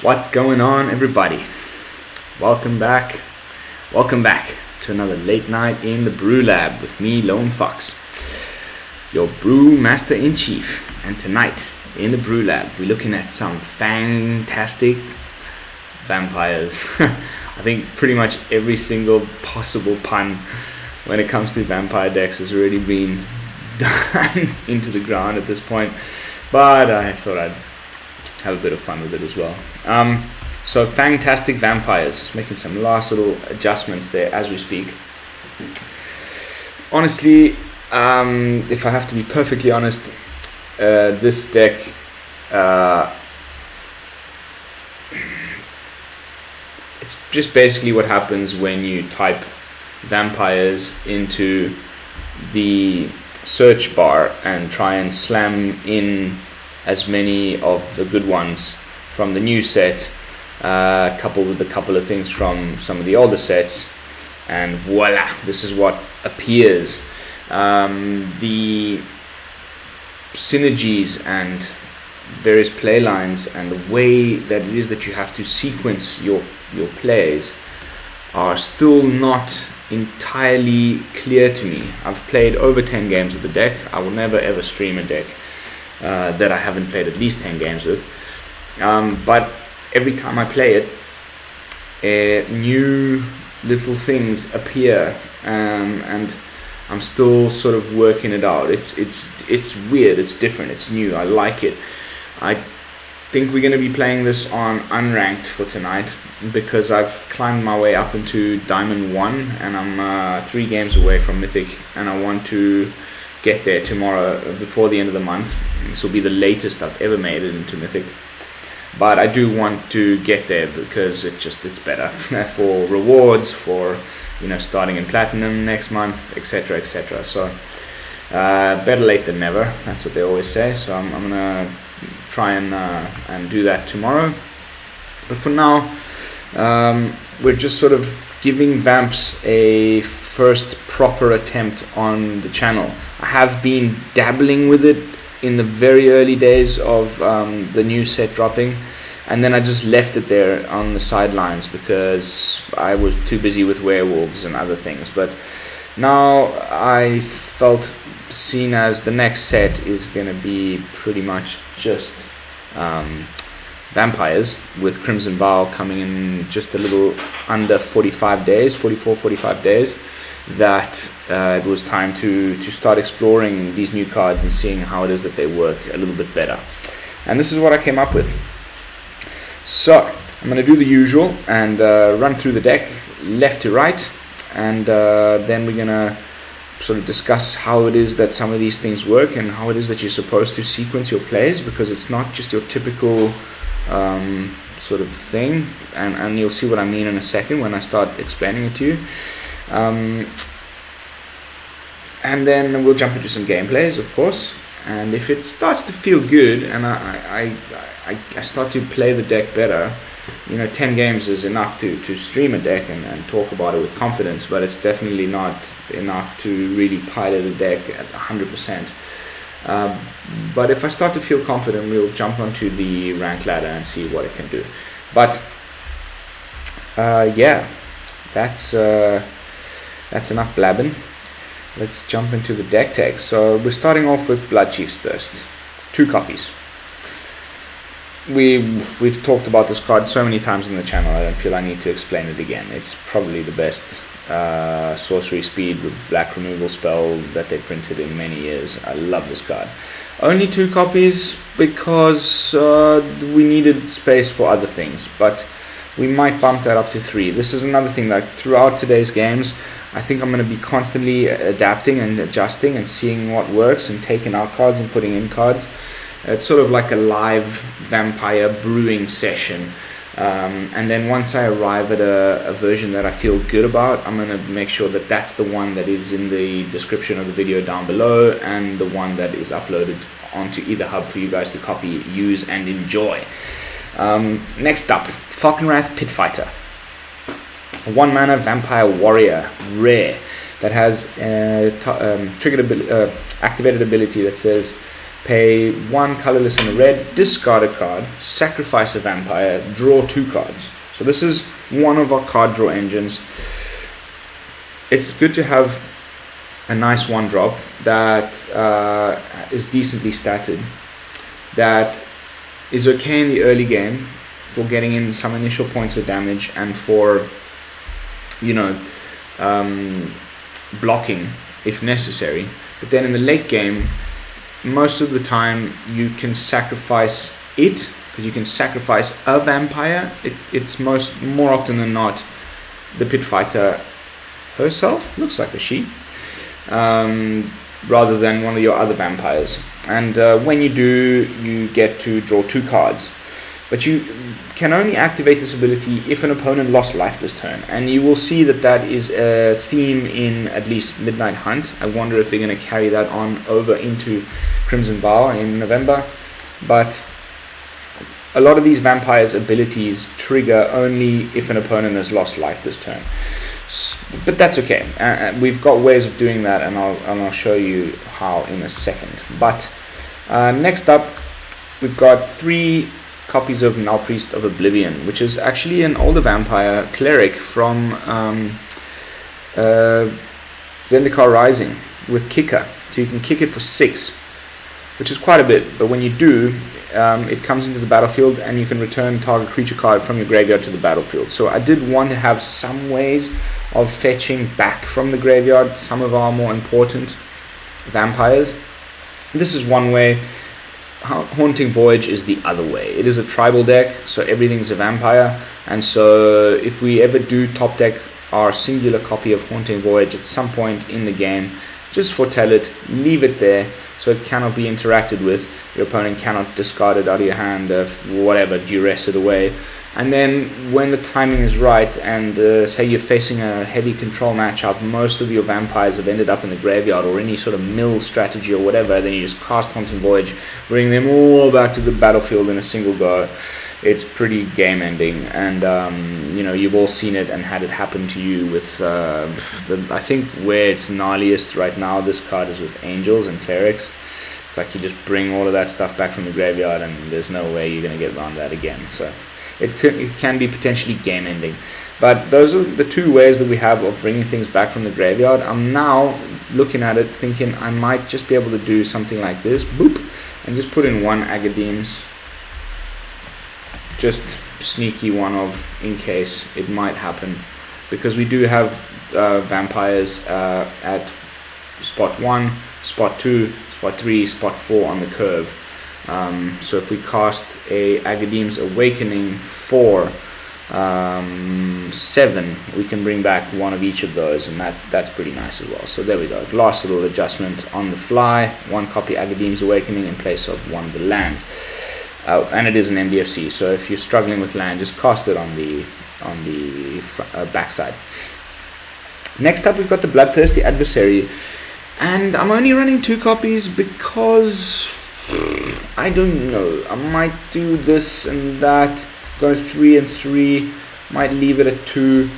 What's going on, everybody? Welcome back to another late night in the BrewLab with me, Lone Fox, your brew master in chief. And tonight in the BrewLab we're looking at some fantastic vampires. I think pretty much every single possible pun when it comes to vampire decks has already been done into the ground at this point, but I thought I'd have a bit of fun with it as well. So Fangtastic vampires, just making some last little adjustments there as we speak. Honestly, if I have to be perfectly honest, this deck it's just basically what happens when you type vampires into the search bar and try and slam in as many of the good ones from the new set, coupled with a couple of things from some of the older sets, and voila, this is what appears. The synergies and various play lines and the way that it is that you have to sequence your plays are still not entirely clear to me. I've played over 10 games with the deck. I will never ever stream a deck that I haven't played at least 10 games with, but every time I play it, new little things appear, and I'm still sort of working it out. It's weird, it's different, it's new. I like it. I think we're going to be playing this on unranked for tonight because I've climbed my way up into Diamond 1 and I'm 3 games away from Mythic, and I want to get there tomorrow before the end of the month. This will be the latest I've ever made it into Mythic, but I do want to get there because it's better for rewards, for starting in Platinum next month, etc, etc. So better late than never, that's what they always say. So I'm gonna try and do that tomorrow, but for now we're just sort of giving Vamps a first proper attempt on the channel. I have been dabbling with it in the very early days of the new set dropping, and then I just left it there on the sidelines because I was too busy with werewolves and other things. But now I felt, seen as the next set is going to be pretty much just vampires, with Crimson Vow coming in just a little under 45 days, 45 days, that it was time to start exploring these new cards and seeing how it is that they work a little bit better. And this is what I came up with. So I'm going to do the usual and run through the deck left to right, and then we're going to sort of discuss how it is that some of these things work and how it is that you're supposed to sequence your plays, because it's not just your typical sort of thing, and you'll see what I mean in a second when I start explaining it to you. And then we'll jump into some gameplays, of course, and if it starts to feel good and I start to play the deck better, 10 games is enough to stream a deck and talk about it with confidence, but it's definitely not enough to really pilot a deck at 100%. But if I start to feel confident, we'll jump onto the rank ladder and see what it can do. But yeah, that's enough blabbing. Let's jump into the deck text. So we're starting off with Bloodchief's Thirst, 2 copies. We've talked about this card so many times on the channel, I don't feel I need to explain it again. It's probably the best sorcery speed with black removal spell that they printed in many years. I love this card. Only 2 copies because we needed space for other things, but we might bump that up to 3. This is another thing, like throughout today's games, I think I'm going to be constantly adapting and adjusting and seeing what works and taking out cards and putting in cards. It's sort of like a live vampire brewing session. And then once I arrive at a version that I feel good about, I'm going to make sure that that's the one that is in the description of the video down below, and the one that is uploaded onto either hub for you guys to copy, use, and enjoy. Next up, Falkenrath Pit Fighter. A 1-mana vampire warrior, rare, that has activated ability that says pay 1 colorless and a red, discard a card, sacrifice a vampire, draw 2 cards. So this is one of our card draw engines. It's good to have a nice 1-drop that is decently statted, that is okay in the early game for getting in some initial points of damage and for, you know, blocking if necessary. But then in the late game, most of the time you can sacrifice it, because you can sacrifice a vampire. It's more often than not the pit fighter herself, looks like a she, rather than one of your other vampires. And when you do, you get to draw 2 cards. But you can only activate this ability if an opponent lost life this turn. And you will see that that is a theme in at least Midnight Hunt. I wonder if they're going to carry that on over into Crimson Vow in November. But a lot of these vampires' abilities trigger only if an opponent has lost life this turn. But that's okay. We've got ways of doing that, and I'll show you how in a second. But next up, we've got 3 copies of Nullpriest of Oblivion, which is actually an older vampire cleric from Zendikar Rising with kicker. So you can kick it for 6, which is quite a bit. But when you do, it comes into the battlefield and you can return target creature card from your graveyard to the battlefield. So I did want to have some ways of fetching back from the graveyard some of our more important vampires. This is one way. Haunting Voyage is the other way. It is a tribal deck, so everything's a vampire, and so if we ever do top deck our singular copy of Haunting Voyage at some point in the game, just foretell it, leave it there, so it cannot be interacted with. Your opponent cannot discard it out of your hand, whatever, duress it away. And then when the timing is right, and say you're facing a heavy control matchup, most of your vampires have ended up in the graveyard or any sort of mill strategy or whatever, then you just cast Haunting Voyage, bring them all back to the battlefield in a single go. It's pretty game ending, and you know, you've all seen it and had it happen to you with I think where it's gnarliest right now, this card is with Angels and Clerics. It's like you just bring all of that stuff back from the graveyard and there's no way you're going to get around that again. So it can be potentially game ending. But those are the 2 ways that we have of bringing things back from the graveyard. I'm now looking at it thinking I might just be able to do something like this, boop, and just put in 1 Agadeem's. Just sneaky one of, in case it might happen, because we do have vampires at spot 1, spot 2, spot 3, spot 4 on the curve. So if we cast a Agadeem's Awakening for 7, we can bring back one of each of those, and that's pretty nice as well. So there we go, last little adjustment on the fly, 1 copy Agadeem's Awakening in place of 1 of the lands. And it is an MDFC, so if you're struggling with land, just cast it on the backside. Next up, we've got the Bloodthirsty Adversary, and I'm only running 2 copies because I don't know. I might do this and that, go 3 and 3, might leave it at 2.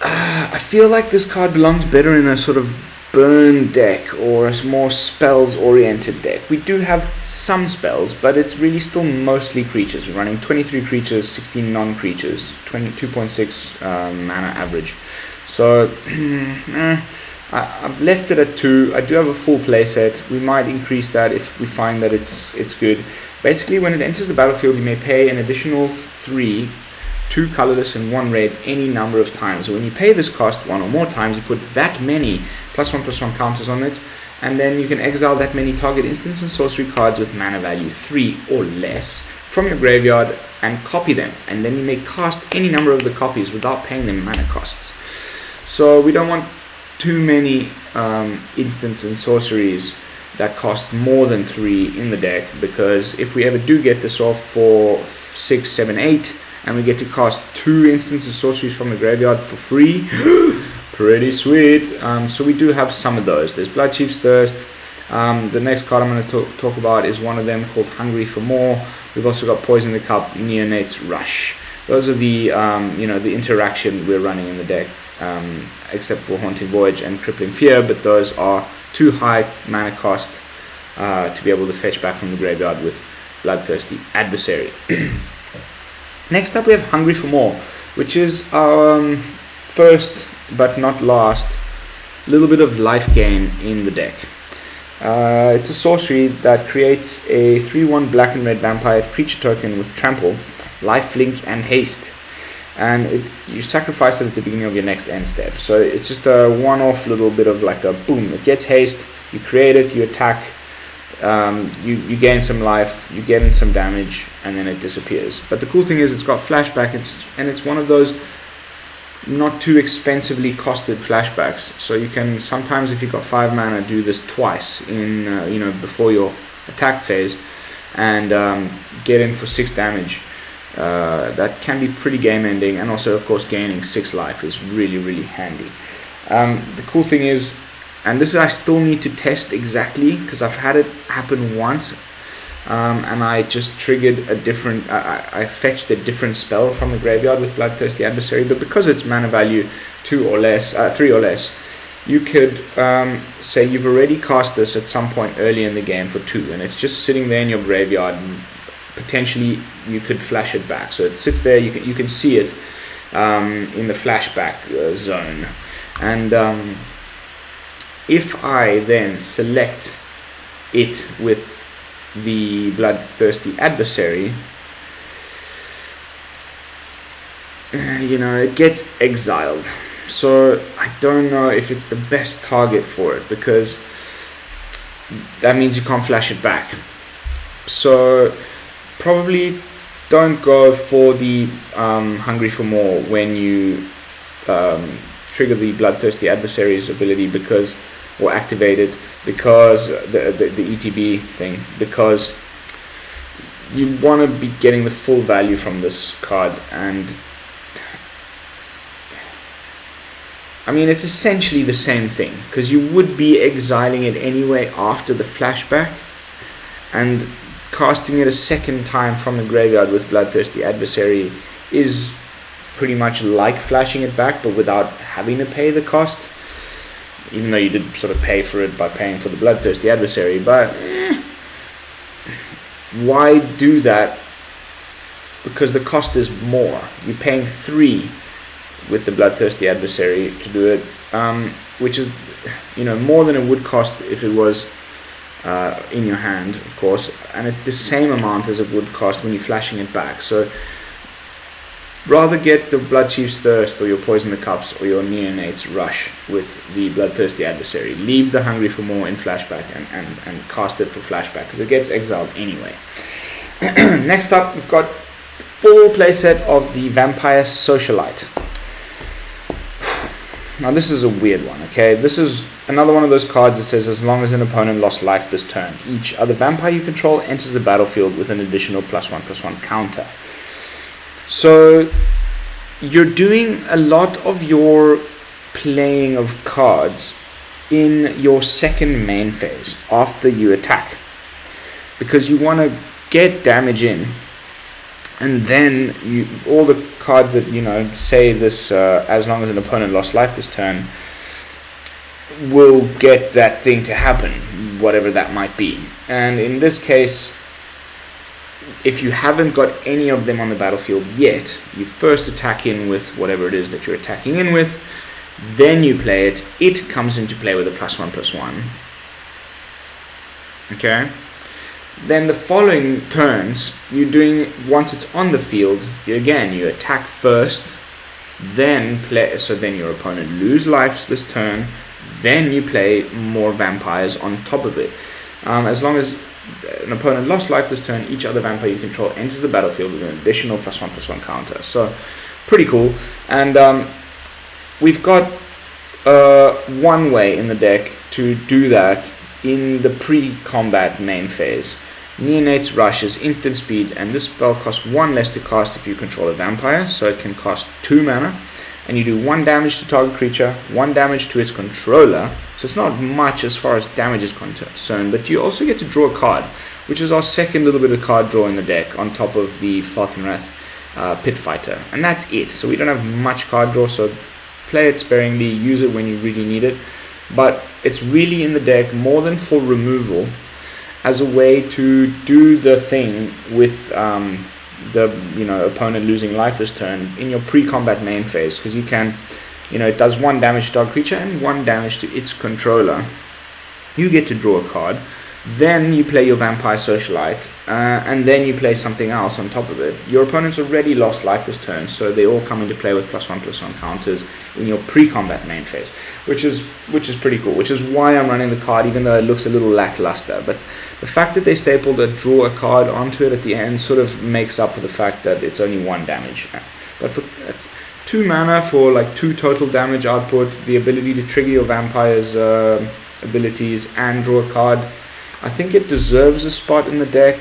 I feel like this card belongs better in a sort of burn deck or a more spells oriented deck. We do have some spells, but it's really still mostly creatures. We're running 23 creatures, 16 non-creatures, 22.6 mana average. So I've left it at 2. I do have a full playset. We might increase that if we find that it's good. Basically, when it enters the battlefield, you may pay an additional 3, 2 colorless and 1 red any number of times. So when you pay this cost 1 or more times, you put that many +1/+1 counters on it, and then you can exile that many target instants and sorcery cards with mana value 3 or less from your graveyard and copy them, and then you may cast any number of the copies without paying them mana costs. So we don't want too many instants and sorceries that cost more than 3 in the deck, because if we ever do get this off for 6, 7, 8, and we get to cast 2 instants and sorceries from the graveyard for free, pretty sweet. So we do have some of those. There's Bloodchief's Thirst. The next card I'm going to talk about is one of them called Hungry for More. We've also got Poison the Cup, Neonate's Rush. Those are the the interaction we're running in the deck, except for Haunting Voyage and Crippling Fear, but those are too high mana cost to be able to fetch back from the graveyard with Bloodthirsty Adversary. Next up we have Hungry for More, which is first but not last little bit of life gain in the deck. It's a sorcery that creates a 3/1 black and red vampire creature token with trample, lifelink, and haste. And you sacrifice it at the beginning of your next end step. So it's just a one-off little bit of like a boom. It gets haste, you create it, you attack, you gain some life, you get in some damage, and then it disappears. But the cool thing is it's got flashback, and it's one of those not too expensively costed flashbacks. So you can sometimes, if you've got 5 mana, do this twice in before your attack phase, and get in for 6 damage. That can be pretty game ending, and also of course gaining 6 life is really, really handy. The cool thing is, and this I still need to test exactly because I've had it happen once, and I just triggered a different, I fetched a different spell from the graveyard with Bloodthirsty Adversary, but because it's mana value 3 or less, you could say you've already cast this at some point early in the game for 2, and it's just sitting there in your graveyard, and potentially you could flash it back. So it sits there, you can see it in the flashback zone, and if I then select it with the Bloodthirsty Adversary, it gets exiled. So I don't know if it's the best target for it, because that means you can't flash it back. So probably don't go for the Hungry for More when you trigger the Bloodthirsty Adversary's ability, or activate it, because the ETB thing, because you want to be getting the full value from this card. And I mean, it's essentially the same thing, because you would be exiling it anyway after the flashback, and casting it a second time from the graveyard with Bloodthirsty Adversary is pretty much like flashing it back, but without having to pay the cost, even though you did sort of pay for it by paying for the Bloodthirsty Adversary. But why do that? Because the cost is more. You're paying 3 with the Bloodthirsty Adversary to do it, which is more than it would cost if it was in your hand, of course, and it's the same amount as it would cost when you're flashing it back. So rather get the Bloodchief's Thirst, or your Poison the Cups, or your Neonate's Rush with the Bloodthirsty Adversary. Leave the Hungry for More in flashback and cast it for flashback, because it gets exiled anyway. Next up, we've got full playset of the Vampire Socialite. Now this is a weird one, okay? This is another one of those cards that says, as long as an opponent lost life this turn, each other vampire you control enters the battlefield with an additional +1/+1 counter. So you're doing a lot of your playing of cards in your second main phase after you attack, because you want to get damage in, and then all the cards that say this, as long as an opponent lost life this turn, will get that thing to happen, whatever that might be. And in this case, if you haven't got any of them on the battlefield yet, you first attack in with whatever it is that you're attacking in with, then you play it. It comes into play with a +1/+1. Okay? Then the following turns, once it's on the field, you attack first, then play, so then your opponent lose lives this turn, then you play more vampires on top of it. As long as an opponent lost life this turn, each other vampire you control enters the battlefield with an additional +1/+1 counter. So pretty cool. And we've got one way in the deck to do that in the pre-combat main phase. Neonate's Rush is instant speed, and this spell costs 1 less to cast if you control a vampire, so it can cost 2 mana, and you do 1 damage to target creature, 1 damage to its controller, so it's not much as far as damage is concerned, but you also get to draw a card, which is our second little bit of card draw in the deck, on top of the Falkenrath Pit Fighter, and that's it. So we don't have much card draw, so play it sparingly, use it when you really need it, but it's really in the deck more than for removal, as a way to do the thing with the opponent losing life this turn in your pre-combat main phase, because you can, it does 1 damage to target creature and 1 damage to its controller. You get to draw a card, then you play your Vampire Socialite, and then you play something else on top of it. Your opponent's already lost life this turn, so they all come into play with +1/+1 counters in your pre-combat main phase, which is pretty cool, which is why I'm running the card, even though it looks a little lackluster. But the fact that they stapled a draw a card onto it at the end sort of makes up for the fact that it's only 1 damage. But for 2 mana for like 2 total damage output, the ability to trigger your vampire's abilities and draw a card, I think it deserves a spot in the deck.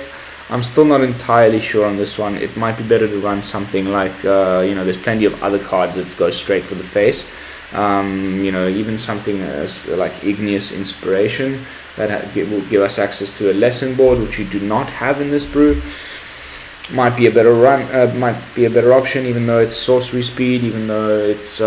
I'm still not entirely sure on this one. It might be better to run something like, there's plenty of other cards that go straight for the face. Even something as like Igneous Inspiration that will give us access to a lesson board, which you do not have in this brew. Might be a better option, even though it's sorcery speed, even though it's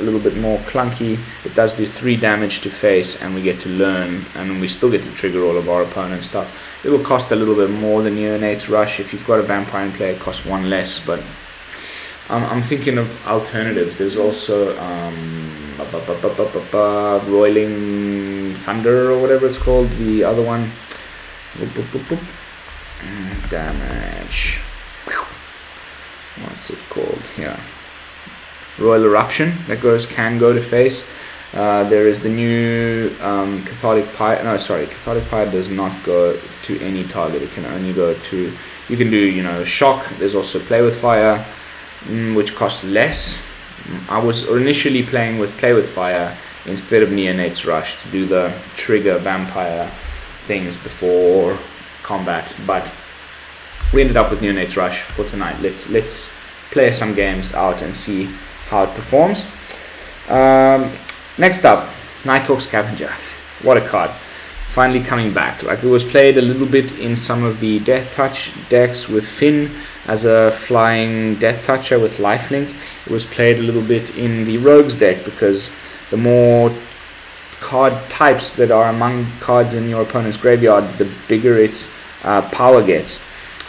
a little bit more clunky. It does do 3 damage to face, and we get to learn, and we still get to trigger all of our opponent's stuff. It will cost a little bit more than Neonate's Rush. If you've got a vampire in play, it costs 1 less, but I'm thinking of alternatives. There's also Roiling Thunder or whatever it's called, the other one. Damage. What's it called? Here. Royal Eruption that can go to face. There is the new Cathartic Pyre. No, sorry, Cathartic Pyre does not go to any target. It can only go to. You can do Shock. There's also Play with Fire, which costs less. I was initially playing with Play with Fire instead of Neonate's Rush to do the trigger vampire things before combat, but we ended up with Neonate's Rush for tonight. Let's play some games out and see how it performs. Next up, Nighthawk Scavenger. What a card. Finally coming back. Like, it was played a little bit in some of the Death Touch decks with Finn as a flying Death Toucher with lifelink. It was played a little bit in the Rogues deck because the more card types that are among cards in your opponent's graveyard, the bigger its power gets.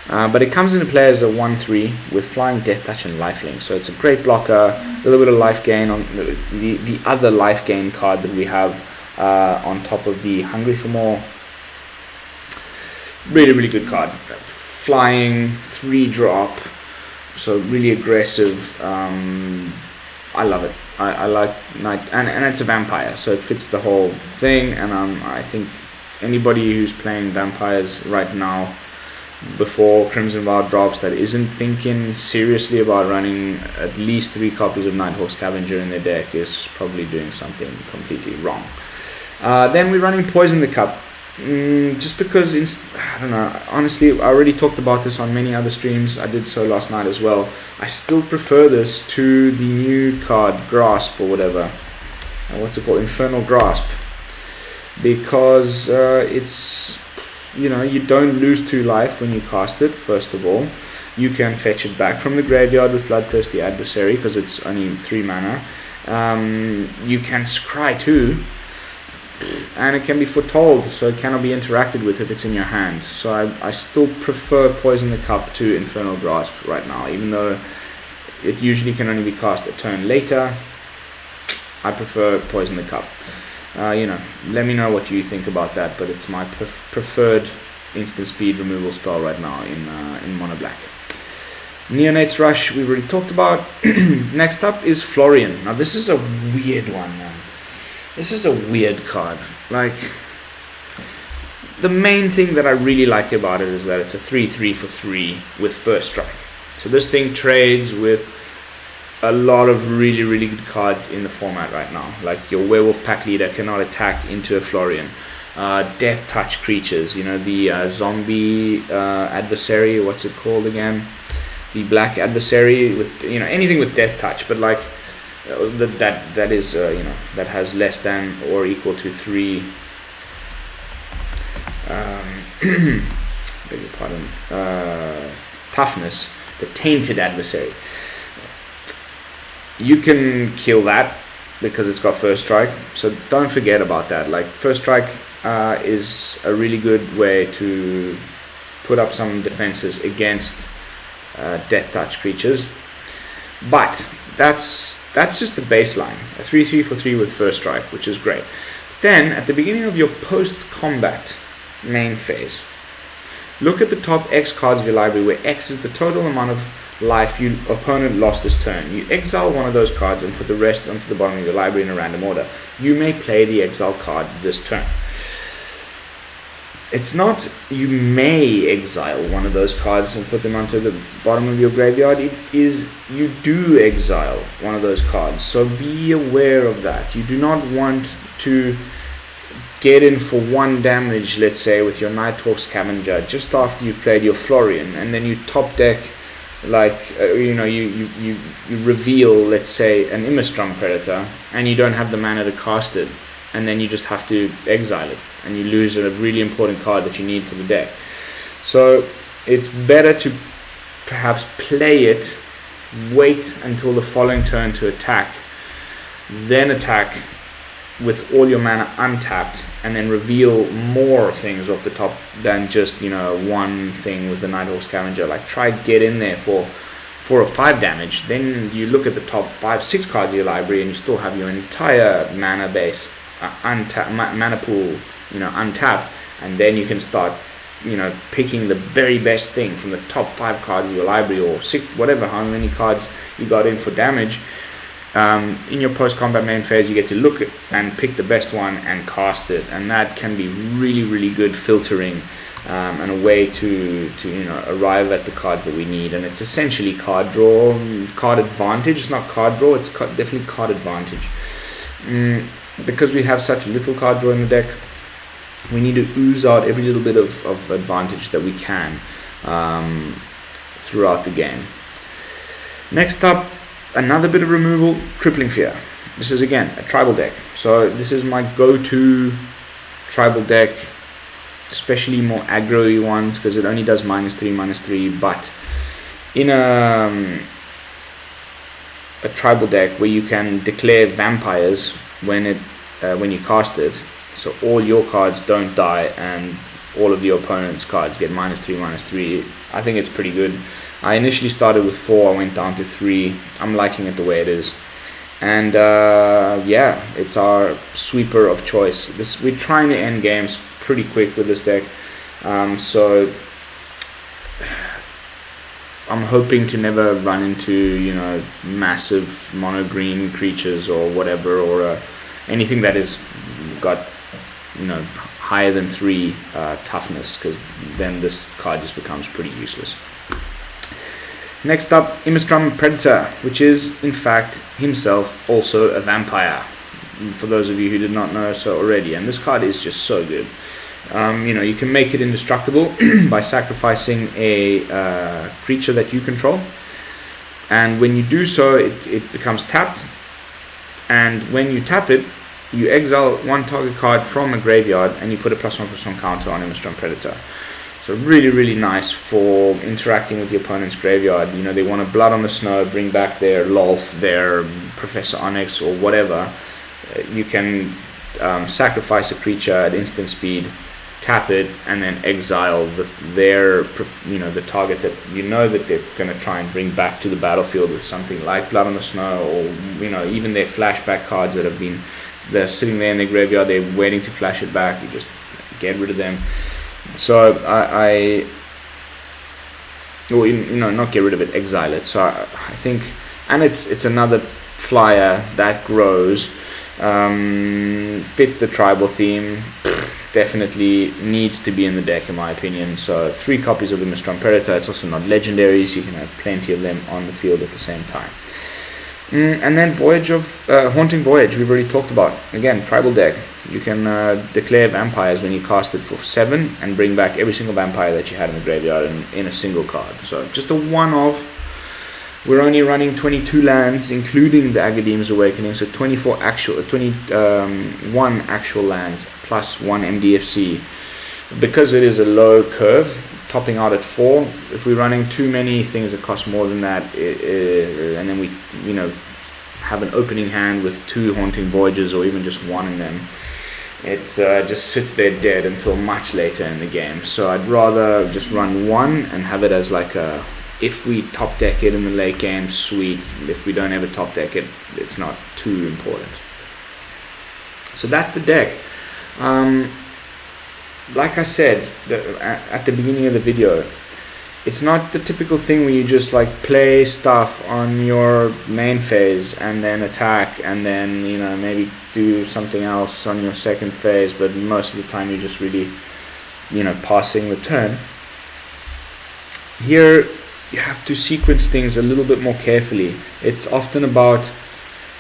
But it comes into play as a 1/3 with flying, Death Touch, and lifelink. So it's a great blocker, a little bit of life gain on the other life gain card that we have on top of the Hungry for More. Really, really good card. Flying, 3-drop, so really aggressive. I love it. I like Night, and it's a vampire, so it fits the whole thing. And I think anybody who's playing vampires right now, before Crimson Vow drops, that isn't thinking seriously about running at least 3 copies of Nighthawk Scavenger in their deck is probably doing something completely wrong. Then we're running Poison the Cup. Just because, I don't know, honestly, I already talked about this on many other streams. I did so last night as well. I still prefer this to the new card, Grasp or whatever. What's it called? Infernal Grasp. Because it's, you don't lose 2 life when you cast it, first of all. You can fetch it back from the graveyard with Bloodthirsty Adversary because it's only 3 mana. You can scry too. And it can be foretold, so it cannot be interacted with if it's in your hand. So I still prefer Poison the Cup to Infernal Grasp right now, even though it usually can only be cast a turn later. I prefer Poison the Cup. Let me know what you think about that, but it's my preferred instant speed removal spell right now in Mono Black. Neonate's Rush we've already talked about. Next up is Florian. Now this is a weird one, man. This is a weird card. Like, the main thing that I really like about it is that it's a 3/3 for 3 with First Strike. So this thing trades with a lot of really, really good cards in the format right now. Like your Werewolf Pack Leader cannot attack into a Florian. Death Touch creatures, the zombie adversary, what's it called again? The black adversary with, anything with Death Touch, but like, that is that has less than or equal to 3 beg your pardon, toughness. The Tainted Adversary, you can kill that because it's got First Strike, so don't forget about that. Like, First Strike is a really good way to put up some defenses against death touch creatures. But that's just the baseline. A 3/3 for 3 with first strike, which is great. Then at the beginning of your post-combat main phase, look at the top X cards of your library, where X is the total amount of life your opponent lost this turn. You exile one of those cards and put the rest onto the bottom of your library in a random order. You may play the exile card this turn. It's not you may exile one of those cards and put them onto the bottom of your graveyard. It is you do exile one of those cards. So be aware of that. You do not want to get in for 1 damage, let's say, with your Nighthawk Scavenger just after you've played your Florian, and then you top deck like you reveal, let's say, an Imistrum Predator, and you don't have the mana to cast it, and then you just have to exile it, and you lose a really important card that you need for the deck. So it's better to perhaps play it, wait until the following turn to attack, then attack with all your mana untapped, and then reveal more things off the top than just one thing with the Nighthawk Scavenger. Like, try get in there for 4 or 5 damage. Then you look at the top 5-6 cards of your library, and you still have your entire mana base mana pool untapped, and then you can start picking the very best thing from the top 5 cards of your library, or 6, whatever, how many cards you got in for damage. In your post-combat main phase, you get to look at and pick the best one and cast it, and that can be really, really good filtering and a way to arrive at the cards that we need. And it's essentially card draw, card advantage. It's not card draw; it's definitely card advantage. Because we have such little card draw in the deck, we need to ooze out every little bit of advantage that we can throughout the game. Next up, another bit of removal, Crippling Fear. This is again a tribal deck, so this is my go-to tribal deck, especially more aggro-y ones, because it only does -3/-3. But in a tribal deck where you can declare vampires when you cast it, so all your cards don't die and all of the opponent's cards get -3/-3, I think it's pretty good. I initially started with 4, I went down to 3. I'm liking it the way it is. And yeah, it's our sweeper of choice. We're trying to end games pretty quick with this deck. So I'm hoping to never run into, massive mono green creatures or whatever, or anything that is got, higher than 3 toughness, because then this card just becomes pretty useless. Next up, Imistrum Predator, which is, in fact, himself also a vampire, for those of you who did not know so already. And this card is just so good. You can make it indestructible by sacrificing a creature that you control. And when you do so, it becomes tapped. And when you tap it, you exile 1 target card from a graveyard, and you put a +1/+1 counter on Imistrum Predator. So really, really nice for interacting with the opponent's graveyard. They want a Blood on the Snow, bring back their Lolth, their Professor Onyx, or whatever. You can sacrifice a creature at instant speed, tap it, and then exile the target that that they're going to try and bring back to the battlefield with something like Blood on the Snow, or even their flashback cards that they're sitting there in their graveyard, they're waiting to flash it back. You just get rid of them. So not get rid of it, exile it. So I think, and it's another flyer that grows, fits the tribal theme, definitely needs to be in the deck in my opinion. So 3 copies of Imistrum Predator. It's also not legendaries, you can have plenty of them on the field at the same time. And then Haunting Voyage, we've already talked about. Again, tribal deck. You can declare vampires when you cast it for 7 and bring back every single vampire that you had in the graveyard in a single card. So just a one-off. We're only running 22 lands, including the Agadeem's Awakening, so 21 actual lands plus 1 MDFC. Because it is a low curve, topping out at 4. If we're running too many things that cost more than that, and then we have an opening hand with 2 Haunting Voyages, or even just 1 in them, It's just sits there dead until much later in the game. So I'd rather just run one and have it as like a, if we top deck it in the late game, sweet. If we don't ever top deck it, it's not too important. So that's the deck. Like I said at the beginning of the video, it's not the typical thing where you just like play stuff on your main phase and then attack and then, you know, maybe do something else on your second phase, but most of the time you're just really, you know, passing the turn. Here you have to sequence things a little bit more carefully. It's often about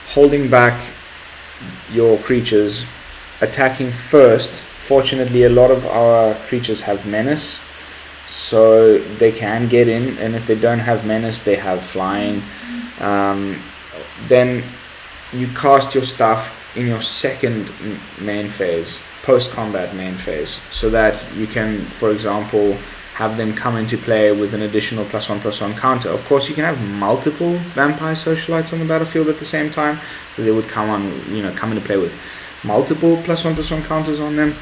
holding back your creatures, attacking first. Fortunately, a lot of our creatures have menace, so they can get in, and if they don't have menace, they have flying. Then you cast your stuff in your second main phase, post-combat main phase, so that you can, for example, have them come into play with an additional +1/+1 counter. Of course, you can have multiple Vampire Socialites on the battlefield at the same time, so they would come into play with multiple +1/+1 counters on them.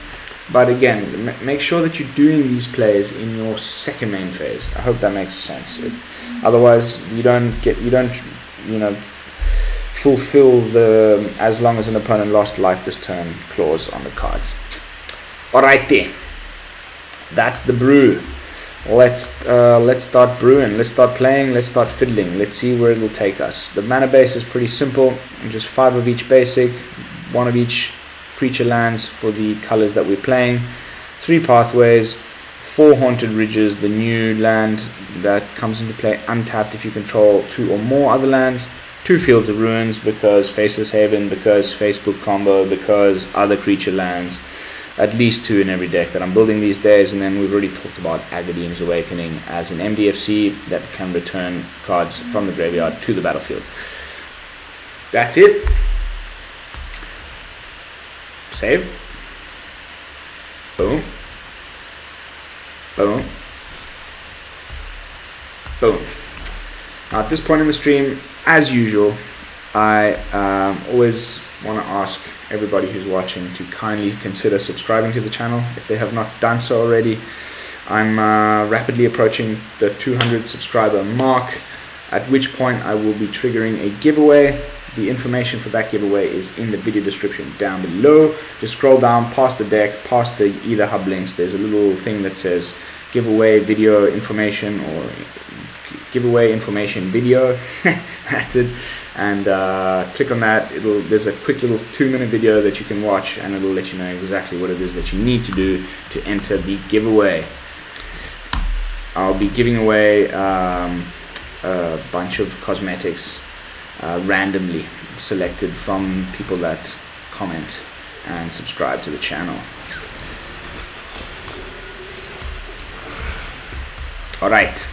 But again, make sure that you're doing these plays in your second main phase. I hope that makes sense. Otherwise, you don't fulfill the as long as an opponent lost life this turn clause on the cards. Alrighty, that's the brew. Let's start brewing. Let's start playing. Let's start fiddling. Let's see where it'll take us. The mana base is pretty simple. Just 5 of each basic, 1 of each creature lands for the colors that we're playing, 3 pathways, 4 haunted ridges, the new land that comes into play untapped if you control 2 or more other lands, 2 fields of ruins because Faceless Haven, because Facebook combo, because other creature lands, at least 2 in every deck that I'm building these days. And then we've already talked about Agadeem's Awakening as an MDFC that can return cards from the graveyard to the battlefield. That's it. Save. Boom. Boom. Boom. Now at this point in the stream, as usual, I always want to ask everybody who's watching to kindly consider subscribing to the channel if they have not done so already. I'm rapidly approaching the 200 subscriber mark, at which point I will be triggering a giveaway. The information for that giveaway is in the video description down below. Just scroll down past the deck, past the either hub links. There's a little thing that says giveaway video information or giveaway information video. That's it. And click on that. There's a quick little 2-minute video that you can watch, and it'll let you know exactly what it is that you need to do to enter the giveaway. I'll be giving away a bunch of cosmetics randomly selected from people that comment and subscribe to the channel. Alright,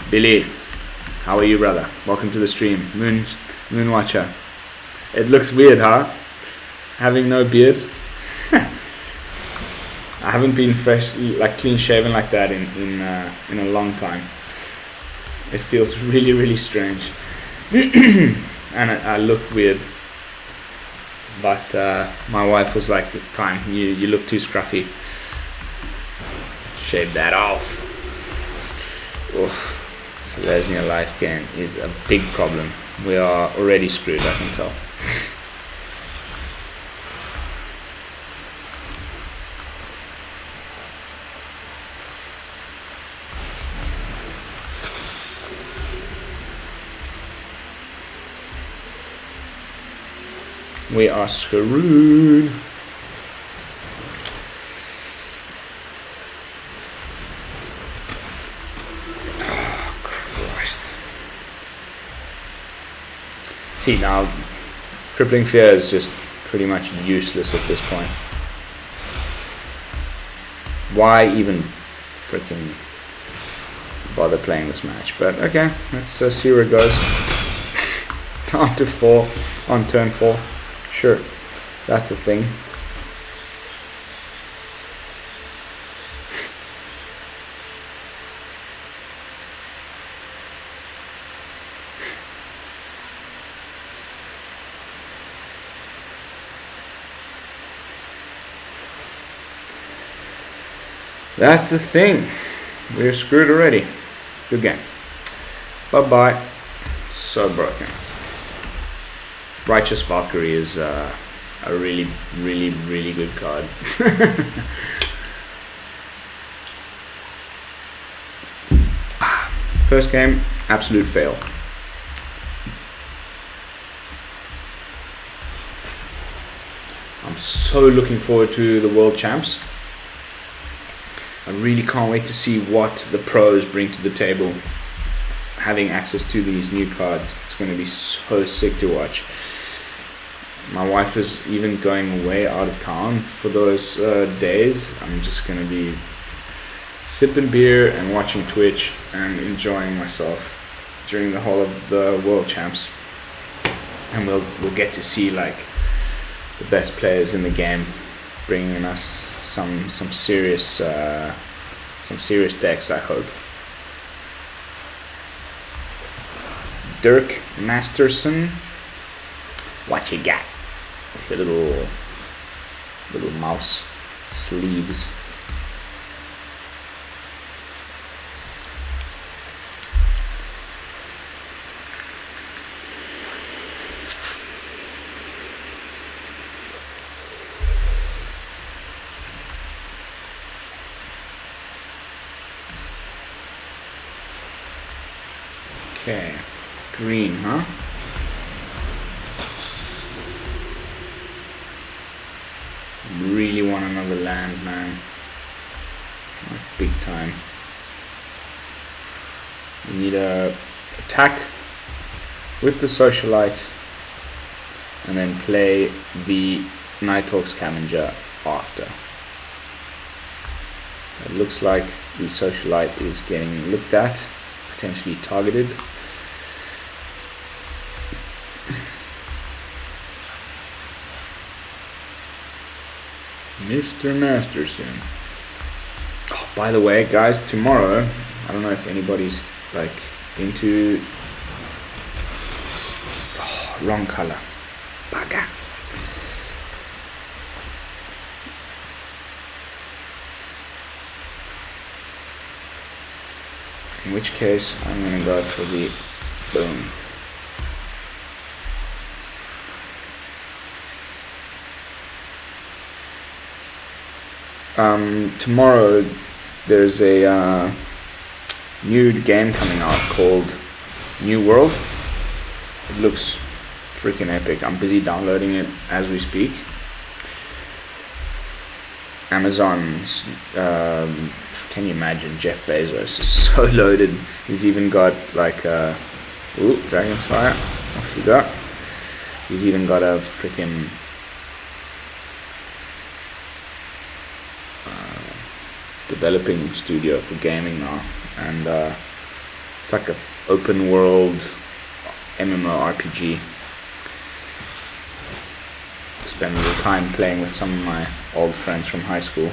Billy, how are you, brother? Welcome to the stream. Moon Watcher. It looks weird, huh? Having no beard. I haven't been fresh, like clean shaven like that in a long time. It feels really, really strange. And I look weird, but my wife was like, it's time, you look too scruffy, shave that off. Oof. Selesnya life gain is a big problem. We are already screwed, I can tell. We are screwed. Oh, Christ. See, now, Crippling Fear is just pretty much useless at this point. Why even freaking bother playing this match? But okay, let's see where it goes. Down to 4 on turn 4. Sure, that's a thing. That's the thing. We're screwed already. Good game. Bye-bye. So broken. Righteous Valkyrie is a really, really, really good card. First game, absolute fail. I'm so looking forward to the World Champs. I really can't wait to see what the pros bring to the table. Having access to these new cards, it's going to be so sick to watch. My wife is even going away out of town for those days. I'm just going to be sipping beer and watching Twitch and enjoying myself during the whole of the World Champs. And we'll get to see like the best players in the game bringing us some serious decks, I hope. Dirk Masterson, what you got? It's a little mouse sleeves. Okay, green, huh? Really want another land, man. Like big time. We need a attack with the Socialite and then play the Nighthawk Scavenger after. It looks like the Socialite is getting looked at, potentially targeted. Mr. Masterson. Oh, by the way, guys, tomorrow, I don't know if anybody's like into. Oh, wrong color. Bugger. In which case, I'm gonna go for the boom. Tomorrow there's a new game coming out called New World. It looks freaking epic. I'm busy downloading it as we speak. Amazon's, can you imagine, Jeff Bezos is so loaded. He's even got like ooh, Dragon's Fire, off you go. He's even got a freaking developing studio for gaming now, and it's like a open world MMORPG. Spend a little time playing with some of my old friends from high school.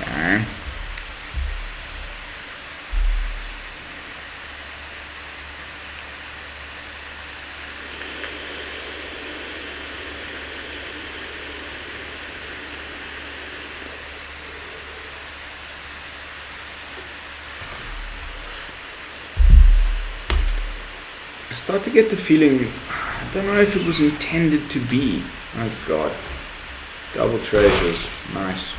Okay. I start to get the feeling, I don't know if it was intended to be. Oh god. Double treasures. Nice.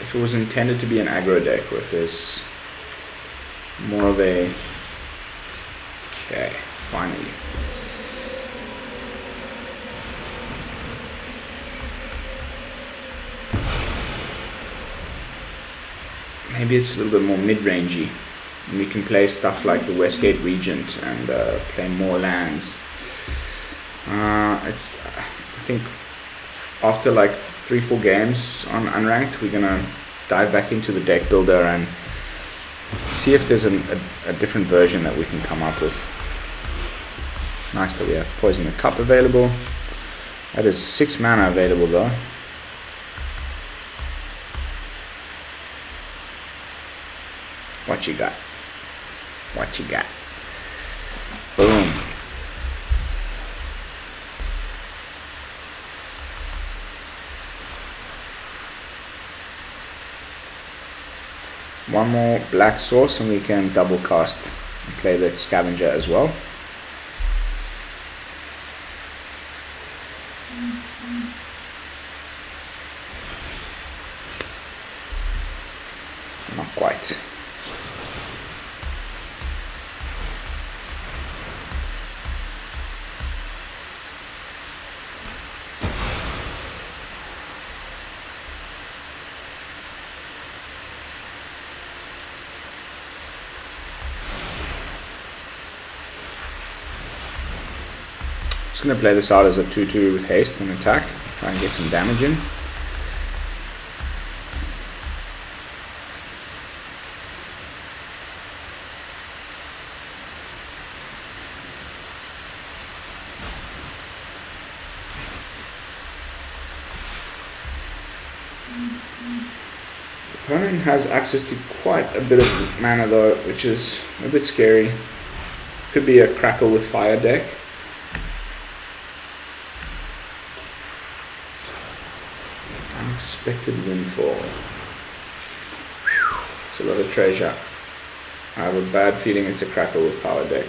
If it was intended to be an aggro deck, or if there's more of a... Okay, finally. Maybe it's a little bit more mid-rangey. And we can play stuff like the Westgate Regent and play more lands. I think after like 3-4 games on Unranked, we're gonna dive back into the deck builder and see if there's a different version that we can come up with. Nice that we have Poison the Cup available. That is 6 mana available though. What you got? What you got? Boom. One more black source and we can double cast and play the Scavenger as well. Not quite. Just going to play this out as a 2-2 with haste and attack, try and get some damage in. The opponent has access to quite a bit of mana though, which is a bit scary. Could be a Crackle with Fire deck. Unexpected Windfall. It's a lot of treasure. I have a bad feeling it's a Crackle with Power deck.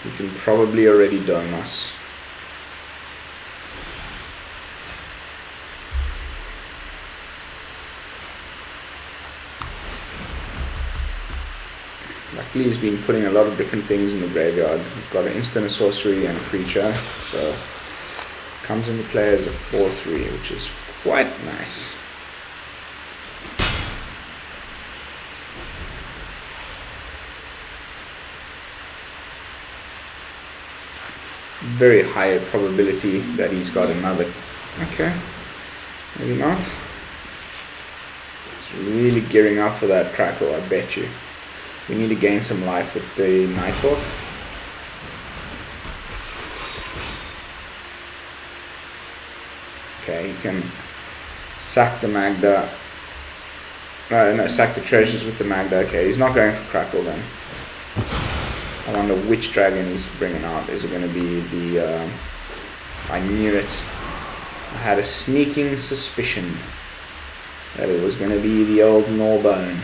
You can probably already dome us. Luckily he's been putting a lot of different things in the graveyard. We've got an instant, a sorcery and a creature, so comes into play as a 4-3, which is quite nice. Very high probability that he's got another. Okay, maybe not. He's really gearing up for that Crackle, I bet you. We need to gain some life with the Nighthawk. Okay, you can sack the Magda. No, sack the treasures with the Magda. Okay, he's not going for Crackle then. I wonder which dragon he's bringing out. Is it going to be the... I knew it. I had a sneaking suspicion that it was going to be the old Gnawbone.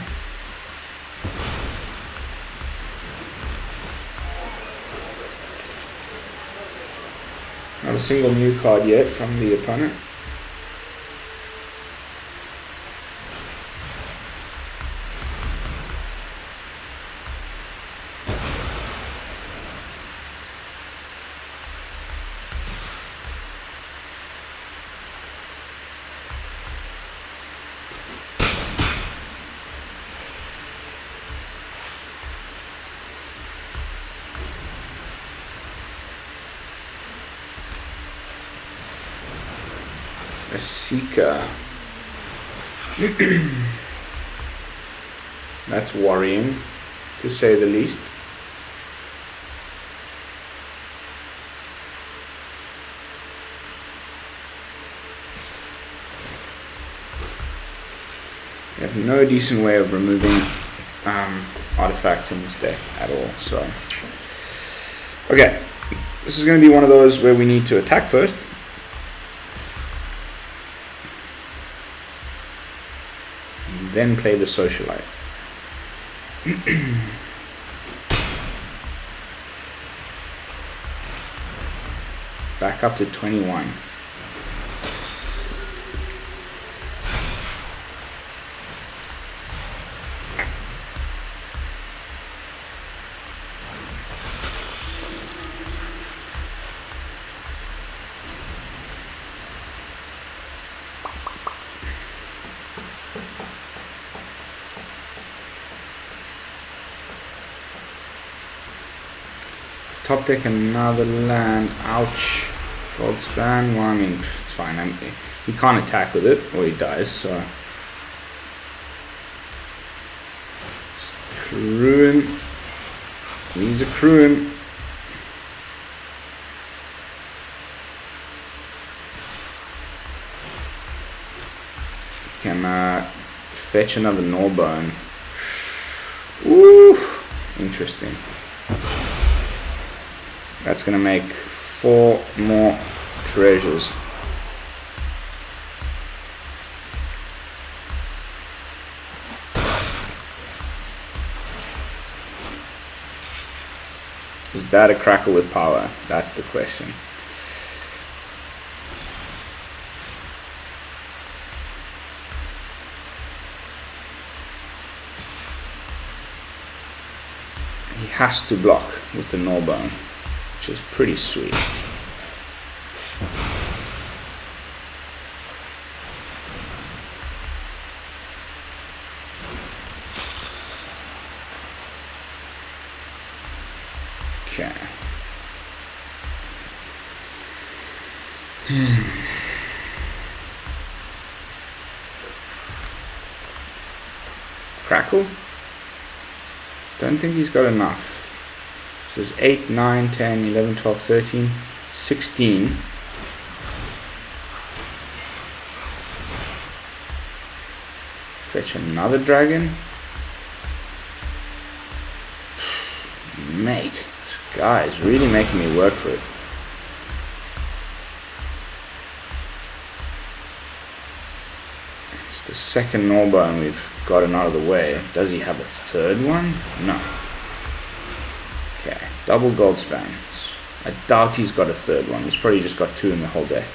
Not a single new card yet from the opponent. A Seeker. That's worrying, to say the least. We have no decent way of removing artifacts in this deck at all. So, okay, this is going to be one of those where we need to attack first. Then play the Socialite. Back up to 21. Top deck another land. Ouch. Gold span. Well, I mean, it's fine. He can't attack with it, or he dies. So, Screw him. He's a crew. Can fetch another Gnawbone. Ooh, interesting. That's gonna make 4 more treasures. Is that a cracker with power? That's the question. He has to block with the Nullbone, which is pretty sweet. Okay. Crackle? Don't think he's got enough. This is 8, 9, 10, 11, 12, 13, 16. Fetch another dragon. Mate, this guy is really making me work for it. It's the second Nullbone we've gotten out of the way. Does he have a third one? No. Okay, double gold spans. I doubt he's got a third one. He's probably just got 2 in the whole deck.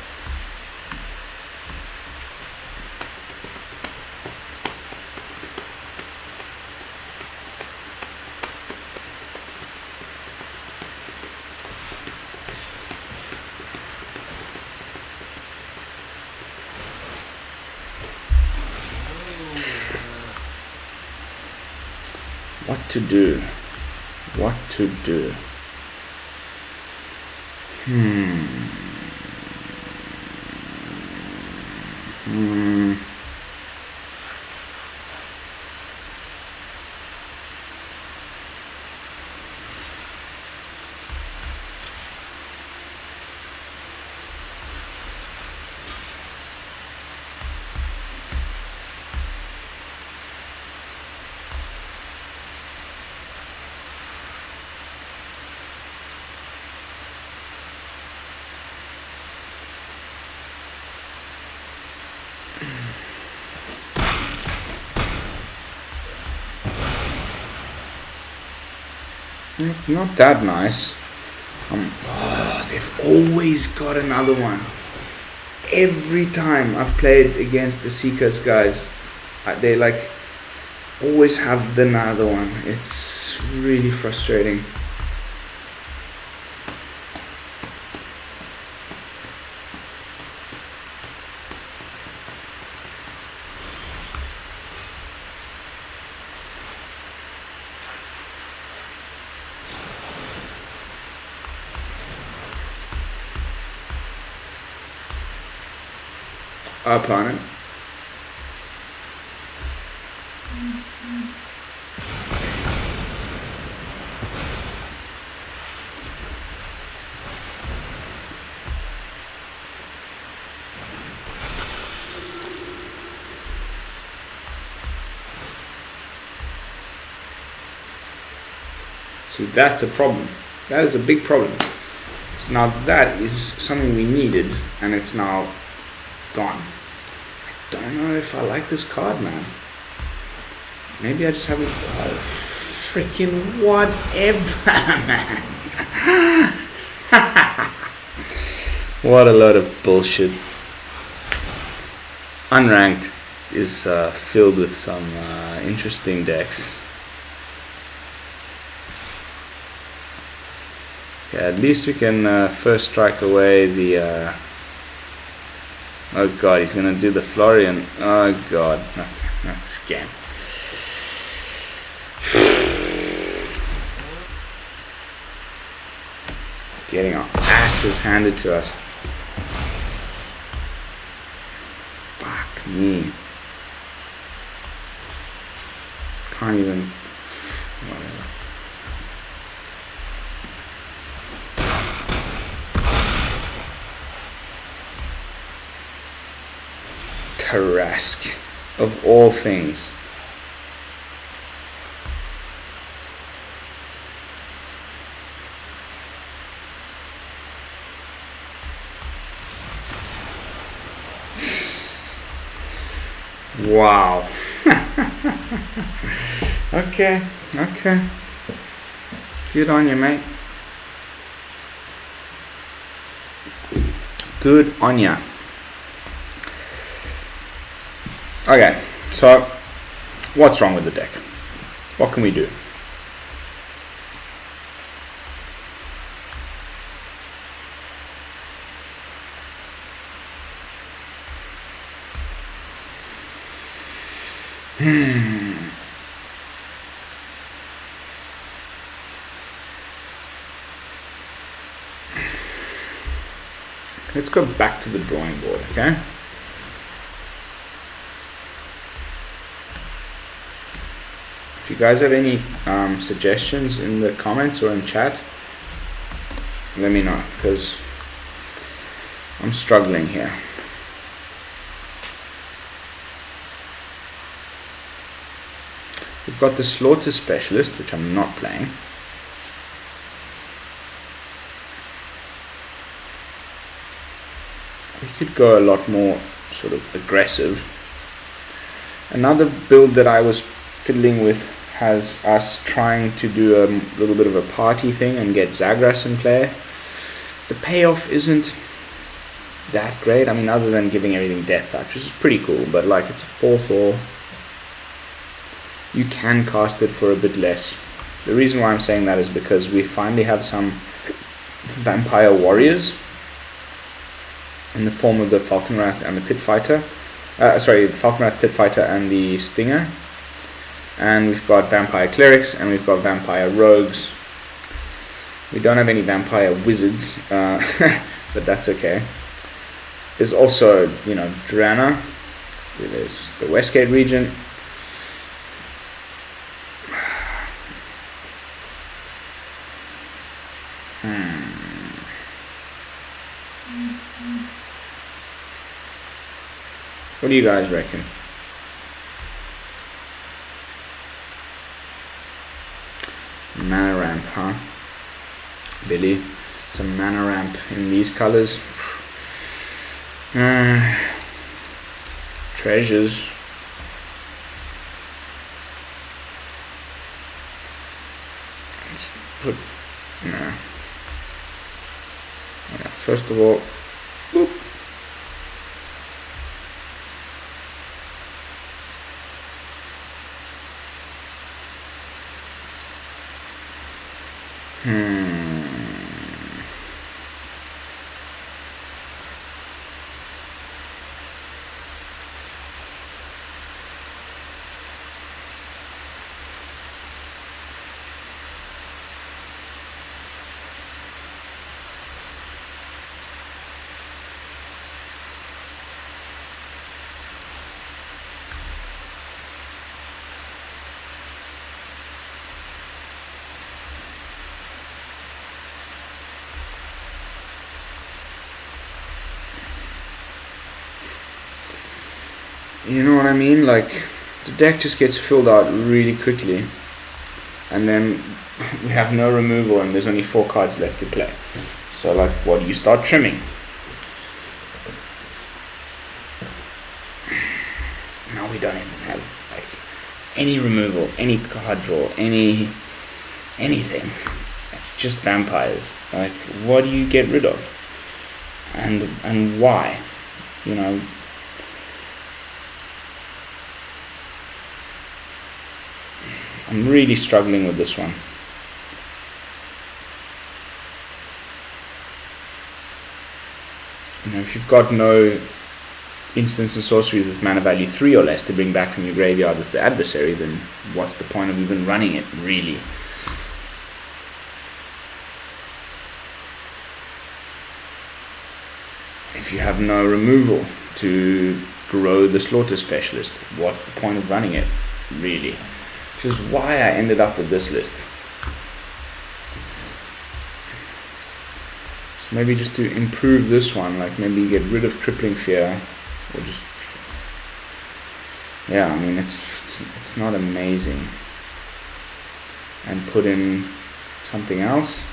What to do? What to do? Not that nice. Oh, they've always got another one. Every time I've played against the Seekers guys, they like always have another one. It's really frustrating. Our opponent. See, that's a problem. That is a big problem. So now that is something we needed, and it's now gone. I don't know if I like this card, man. Maybe I just haven't. Oh, freaking whatever, man. What a load of bullshit. Unranked is filled with some interesting decks. Okay, at least we can first strike away the. Oh god, he's gonna do the Florian. Oh god, okay, that's a scam. Getting our asses handed to us. Fuck me. Can't even. Whatever. Tarask, of all things. Wow. Okay. Good on you, mate. Good on ya. Okay, so what's wrong with the deck? What can we do? Let's go back to the drawing board, okay? If you guys have any suggestions in the comments or in chat, let me know, because I'm struggling here. We've got the Slaughter Specialist, which I'm not playing. We could go a lot more sort of aggressive. Another build that I was fiddling with has us trying to do a little bit of a party thing and get Zagras in play. The payoff isn't that great. I mean, other than giving everything Death Touch, which is pretty cool, but like it's a 4/4. You can cast it for a bit less. The reason why I'm saying that is because we finally have some vampire warriors in the form of the Falkenrath and the Pit Fighter. Falkenrath Pit Fighter and the Stinger. And we've got vampire clerics and we've got vampire rogues. We don't have any vampire wizards, but that's okay. There's also, you know, Drana. There's the Westgate region. What do you guys reckon? Mana ramp, huh? Billy, some mana ramp in these colors. Treasures. Let's put, no. Yeah, first of all, boop. You know what I mean? Like, the deck just gets filled out really quickly, and then we have no removal and there's only 4 cards left to play. So like, what do you start trimming? Now we don't even have like any removal, any card draw, anything. It's just vampires. Like, what do you get rid of? And why? You know, I'm really struggling with this one. You know, if you've got no instants and sorceries with mana value 3 or less to bring back from your graveyard with the adversary, then what's the point of even running it, really? If you have no removal to grow the Slaughter Specialist, what's the point of running it, really? Which is why I ended up with this list. So maybe just to improve this one, like maybe get rid of Crippling Fear, or just, yeah, I mean, it's not amazing, and put in something else.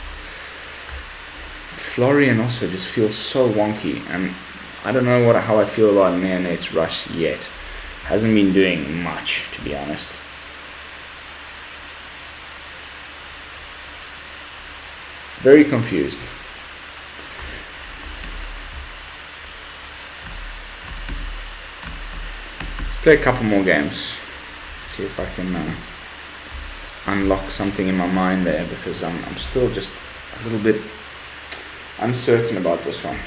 Florian also just feels so wonky, and I don't know how I feel about Neonate's Rush yet. hasn't been doing much, to be honest. Very confused. Let's play a couple more games. See if I can unlock something in my mind there, because I'm still just a little bit uncertain about this one.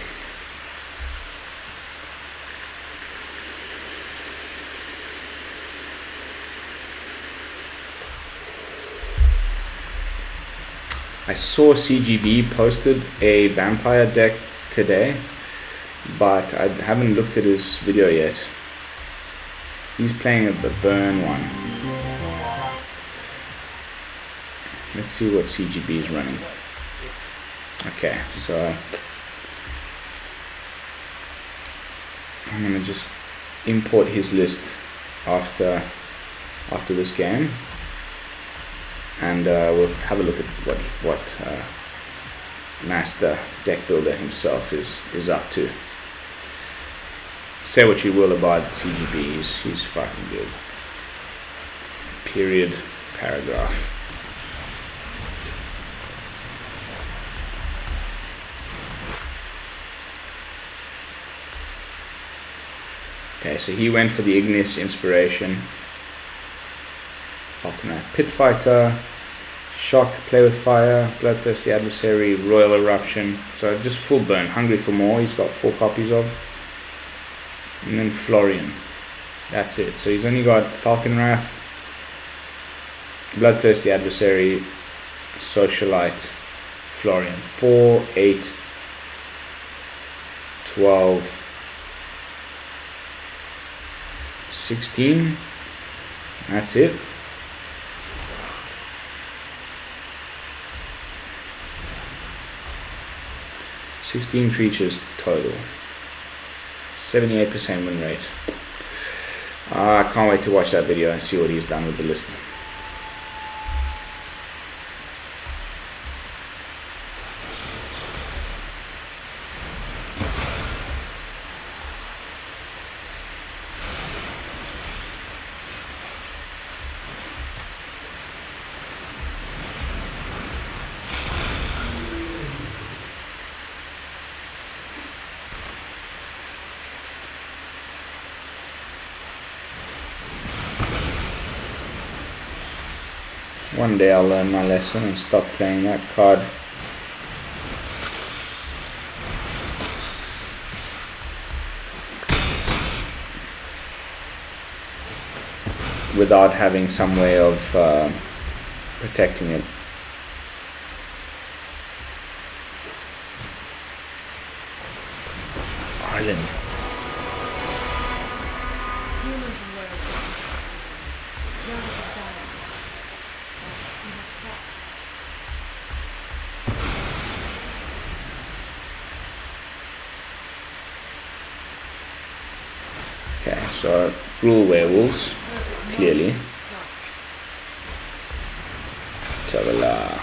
I saw CGB posted a vampire deck today, but I haven't looked at his video yet. He's playing the burn one. Let's see what CGB is running. Okay, so I'm gonna just import his list after this game. And we'll have a look at what master deck builder himself is up to. Say what you will about CGB, he's fucking good. Period. Paragraph. Okay, so he went for the Ignis Inspiration. Falkenrath Pit Fighter, Shock, Play with Fire, Bloodthirsty Adversary, Royal Eruption. So just full burn, hungry for more. He's got 4 copies of. And then Florian. That's it. So he's only got Falkenrath, Bloodthirsty Adversary, Socialite, Florian. 4, 8, 12, 16. That's it. 16 creatures total. 78% win rate. I can't wait to watch that video and see what he's done with the list. One day I'll learn my lesson and stop playing that card. Without having some way of protecting it. Ireland. Okay, so rule werewolves, clearly. Ta-da.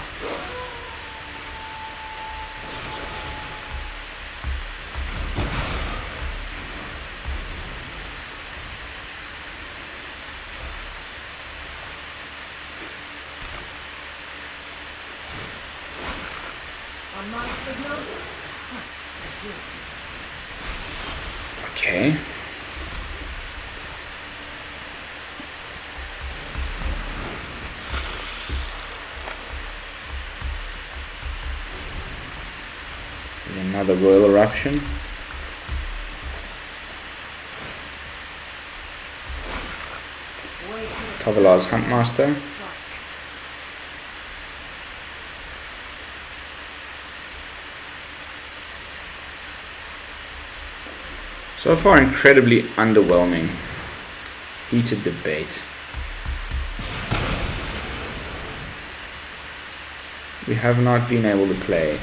Okay. Another Royal Eruption. Tovalar's Huntmaster. So far, incredibly underwhelming. Heated debate. We have not been able to play.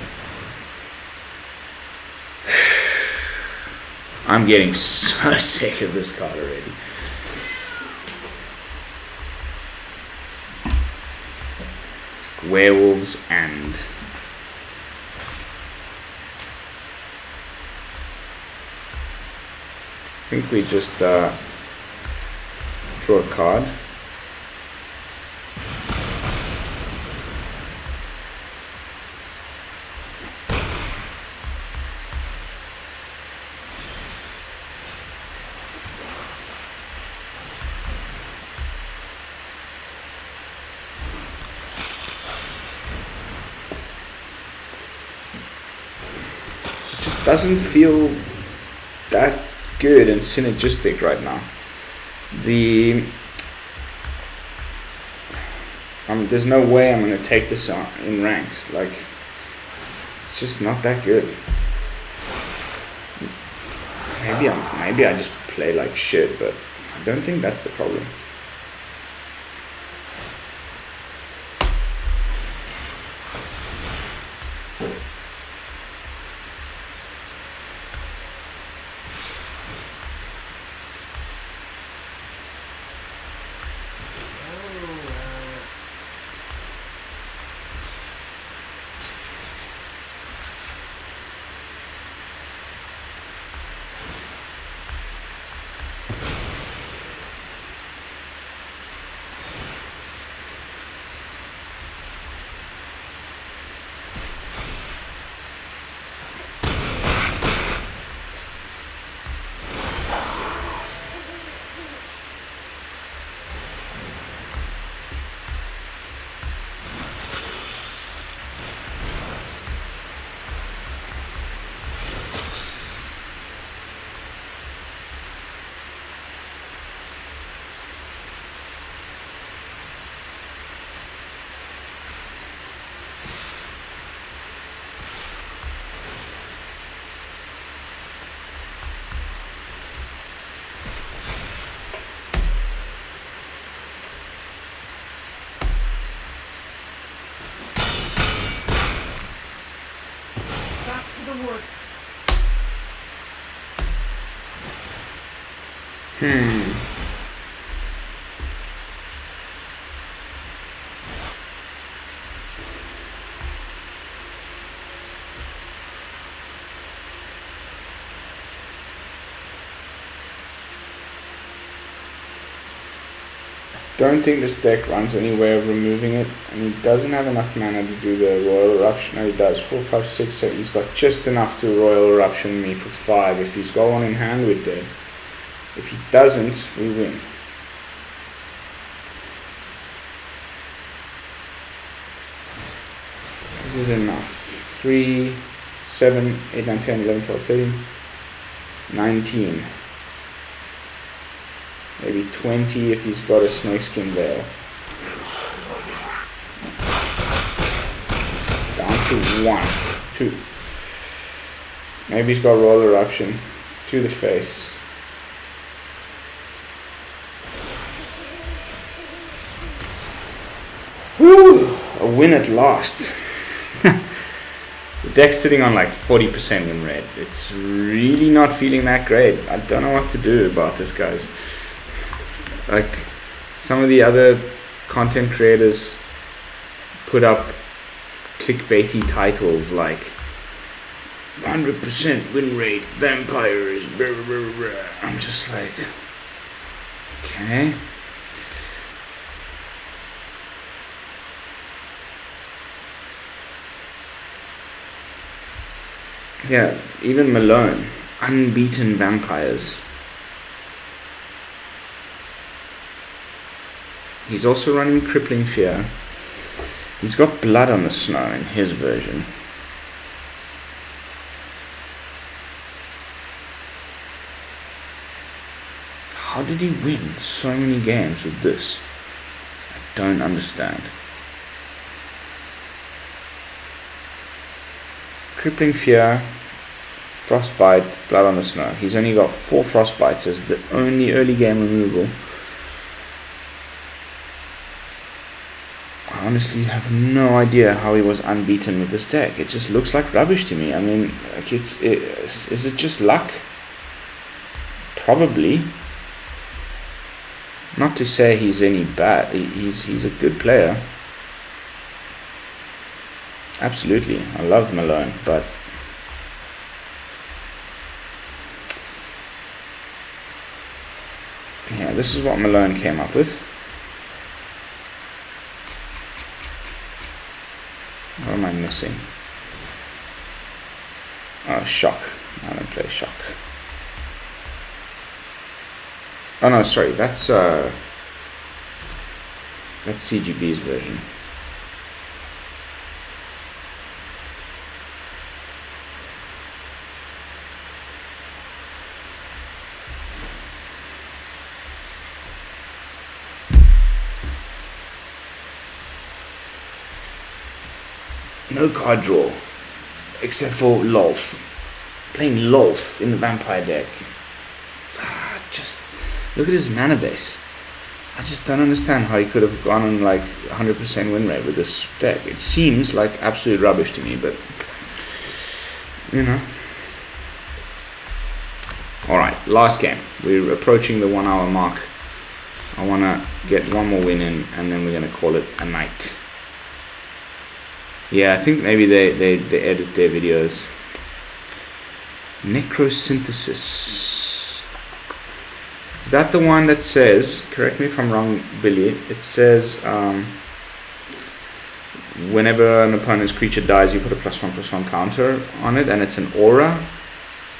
I'm getting so sick of this card already. It's like werewolves and... I think we just Draw a card. Doesn't feel that good and synergistic right now. There's no way I'm going to take this on in ranked. Like, it's just not that good. Maybe I just play like shit, but I don't think that's the problem. Don't think this deck runs any way of removing it, and he doesn't have enough mana to do the Royal Eruption. No, he does. 4, 5, 6, so he's got just enough to Royal Eruption me for 5. If he's got one in hand, we're dead. If he doesn't, we win. Is it enough? 3, 7, 8, 9, 10, 11, 12, 13, 19. Maybe 20 if he's got a Snakeskin Veil. Down to 1, 2. Maybe he's got Royal Eruption to the face. Woo! A win at last. The deck's sitting on like 40% in red. It's really not feeling that great. I don't know what to do about this, guys. Like, some of the other content creators put up clickbaity titles like 100% win rate, vampires, blah, blah, blah, blah. I'm just like, okay. Yeah, even Malone, unbeaten vampires. He's also running Crippling Fear. He's got Blood on the Snow in his version. How did he win so many games with this? I don't understand. Crippling Fear, Frostbite, Blood on the Snow. He's only got 4 Frostbites as the only early game removal. I honestly have no idea how he was unbeaten with this deck. It just looks like rubbish to me. I mean, like is it just luck? Probably. Not to say he's any bad. He's a good player. Absolutely, I love Malone, but yeah, this is what Malone came up with. What am I missing? Oh, Shock. I don't play Shock. Oh no, sorry, that's CGB's version. No card draw, except for Lolth. Playing Lolth in the Vampire deck. Just look at his mana base. I just don't understand how he could have gone on like 100% win rate with this deck. It seems like absolute rubbish to me, but you know. Alright, last game. We're approaching the 1 hour mark. I want to get one more win in, and then we're going to call it a night. Yeah, I think maybe they edit their videos. Necrosynthesis. Is that the one that says, correct me if I'm wrong, Billy, it says whenever an opponent's creature dies, you put a +1/+1 counter on it, and it's an aura?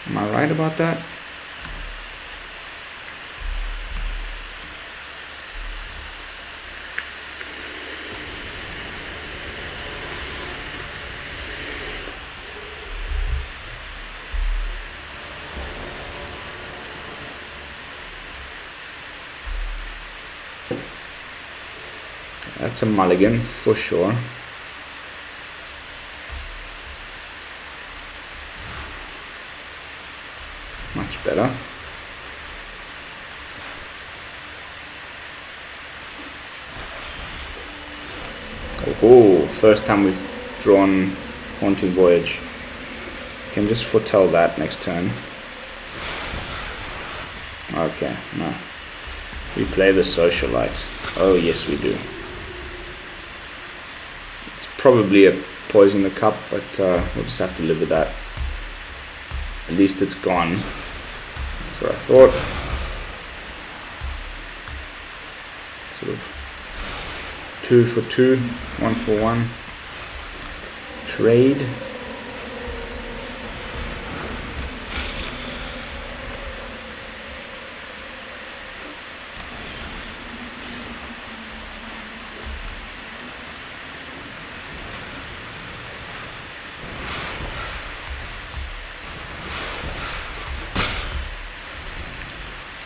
Am I right about that? That's a mulligan for sure. Much better. Oh, first time we've drawn Haunting Voyage. Can just foretell that next turn. Okay, no. We play the Socialite. Oh yes we do. Probably a poison the cup, but we'll just have to live with that. At least it's gone. That's what I thought. Sort of 2 for 2, 1 for 1. Trade.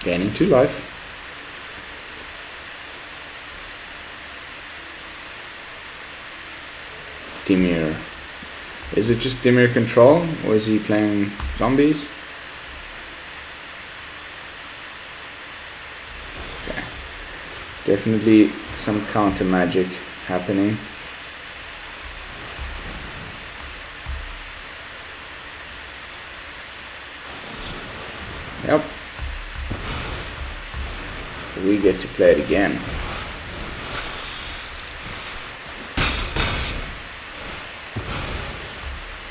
Gaining 2 life. Dimir. Is it just Dimir control, or is he playing zombies? Okay. Definitely some counter magic happening. Yep. We get to play it again.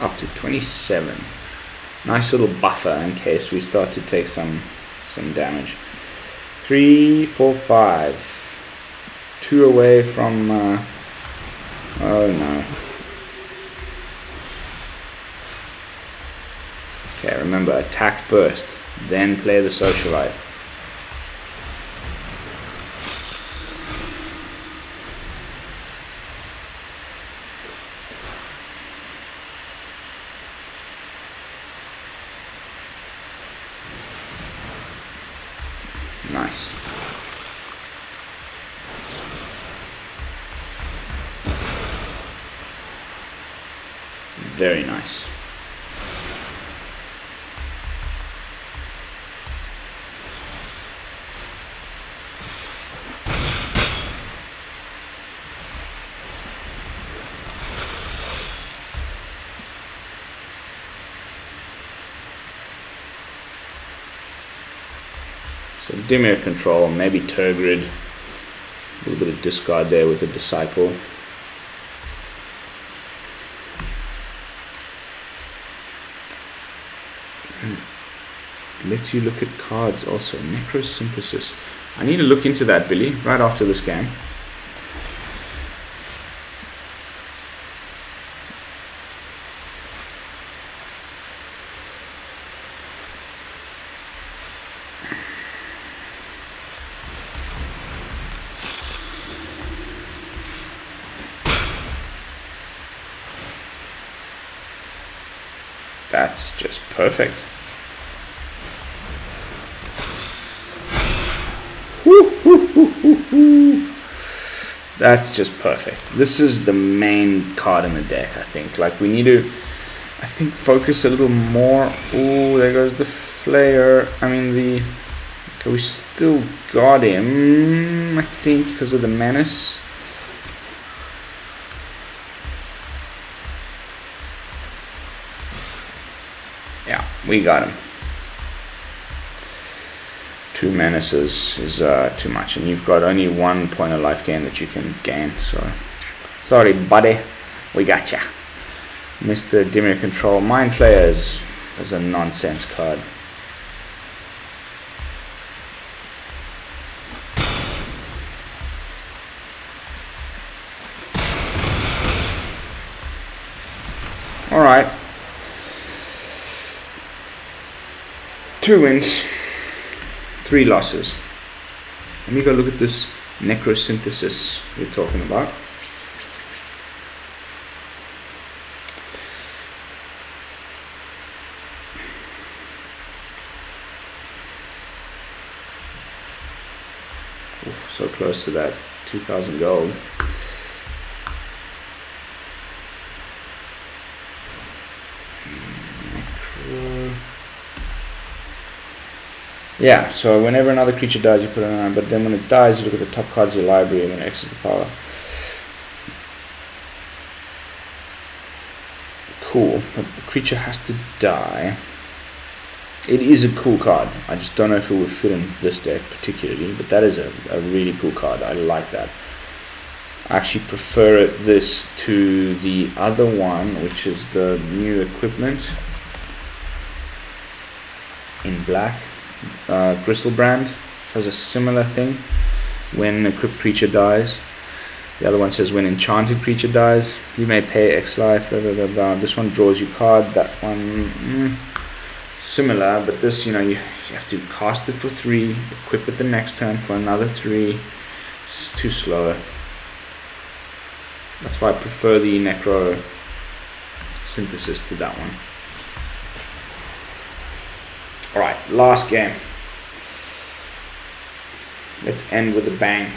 Up to 27. Nice little buffer in case we start to take some damage. 3, 4, 5. 2 away from. Oh no. Okay, remember, attack first, then play the Socialite. Nice. Very nice. So Dimir control, maybe Tergrid, a little bit of discard there with a Disciple. It lets you look at cards also. Necrosynthesis. I need to look into that, Billy, right after this game. That's just perfect. That's just perfect. This is the main card in the deck, I think. Like, we need to, I think, focus a little more. Oh, there goes the Flayer. I mean, okay, we still got him, I think, because of the Menace. Yeah, we got him. 2 menaces is too much, and you've got only 1 point of life gain that you can gain, so sorry buddy, we got ya. Mr. Dimir Control. Mind Flayers is a nonsense card. Alright, 2 wins, 3 losses. Let me go look at this necrosynthesis we're talking about. Ooh, so close to that 2,000 gold. Yeah, so whenever another creature dies, you put it on, but then when it dies, you look at the top cards of your library and then X is the power. Cool, but the creature has to die. It is a cool card. I just don't know if it would fit in this deck particularly, but that is a really cool card. I like that. I actually prefer this to the other one, which is the new equipment in black. Gristlebrand has a similar thing. When a equipped creature dies, the other one says when enchanted creature dies, you may pay X life, blah, blah, blah, blah. This one draws you card. That one similar, but this, you know, you have to cast it for 3, equip it the next turn for another 3. It's too slow. That's why I prefer the Necro Synthesis to that one. Alright, last game. Let's end with a bang.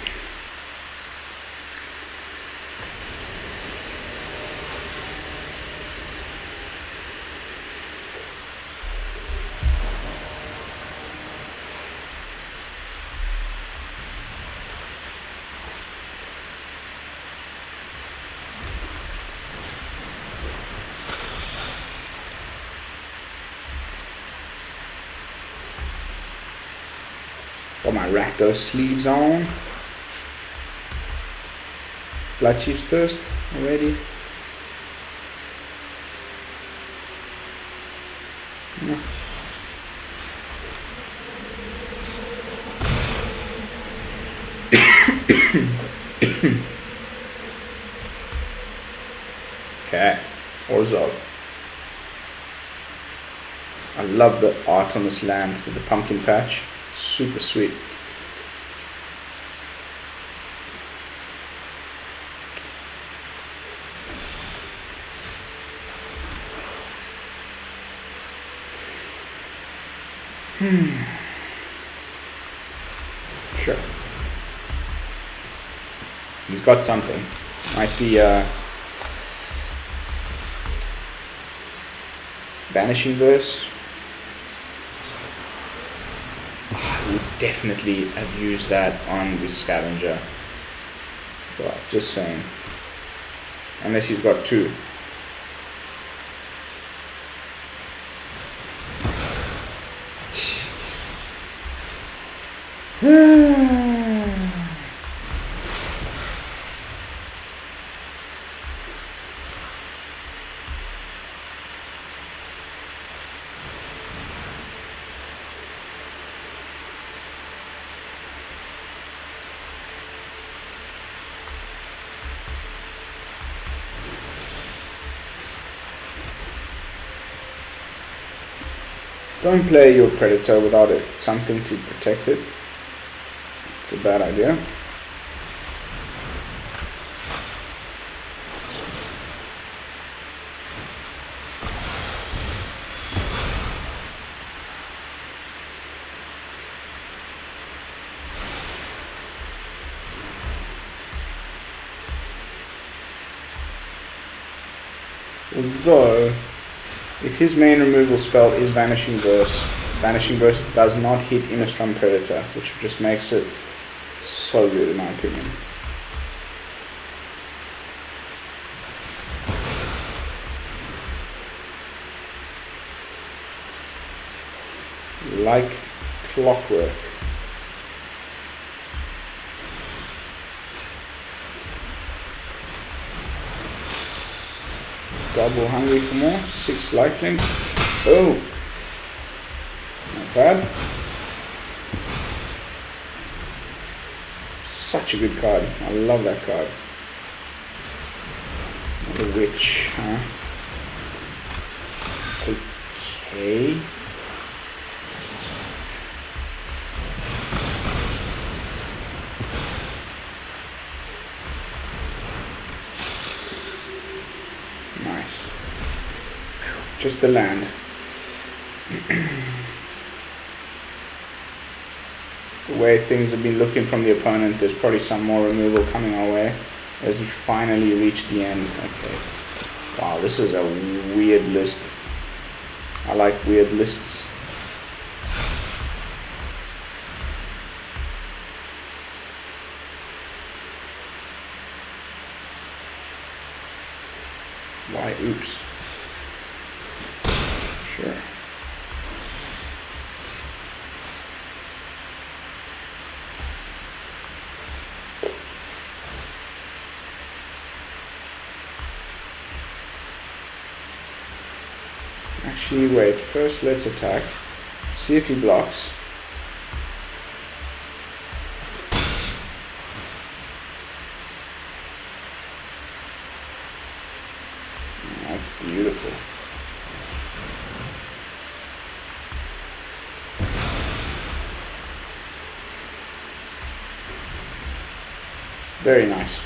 Got my Rakdos sleeves on. Bloodchief's Thirst already. No. Okay, Orzhov. I love the art on this land with the pumpkin patch. Super sweet. Sure. He's got something. Might be Vanishing Verse. I would definitely have used that on the Scavenger. But just saying. Unless he's got 2. Don't play your Predator without something to protect it. It's a bad idea. Although, if his main removal spell is Vanishing Burst does not hit Imistrum Predator, which just makes it so good in my opinion. Like clockwork. Double hungry for more. 6 lifelink. Oh! Not bad. Such a good card. I love that card. The Witch, huh? Okay. Nice. Just the land. The way things have been looking from the opponent, there's probably some more removal coming our way as we finally reach the end. Okay. Wow, this is a weird list. I like weird lists. Why, oops. Sure. Actually, wait, first let's attack. See if he blocks. That's beautiful. Very nice.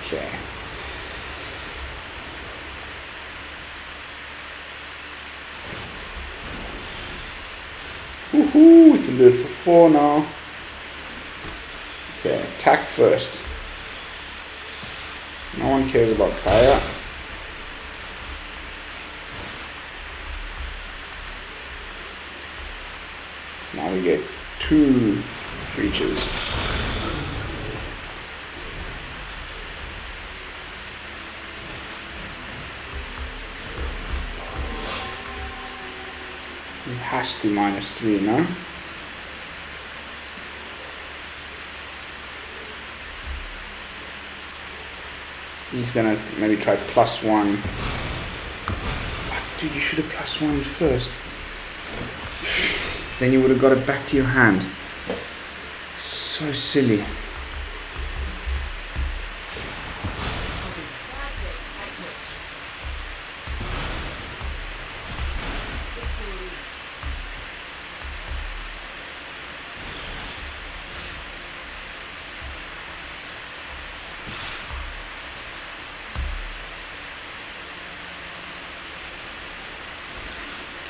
Okay. Woohoo! We can do it for 4 now. Okay, attack first. No one cares about Kaya. So now we get 2 creatures. He has to -3 now. He's gonna maybe try +1. Dude, you should have +1 first. Then you would have got it back to your hand. So silly.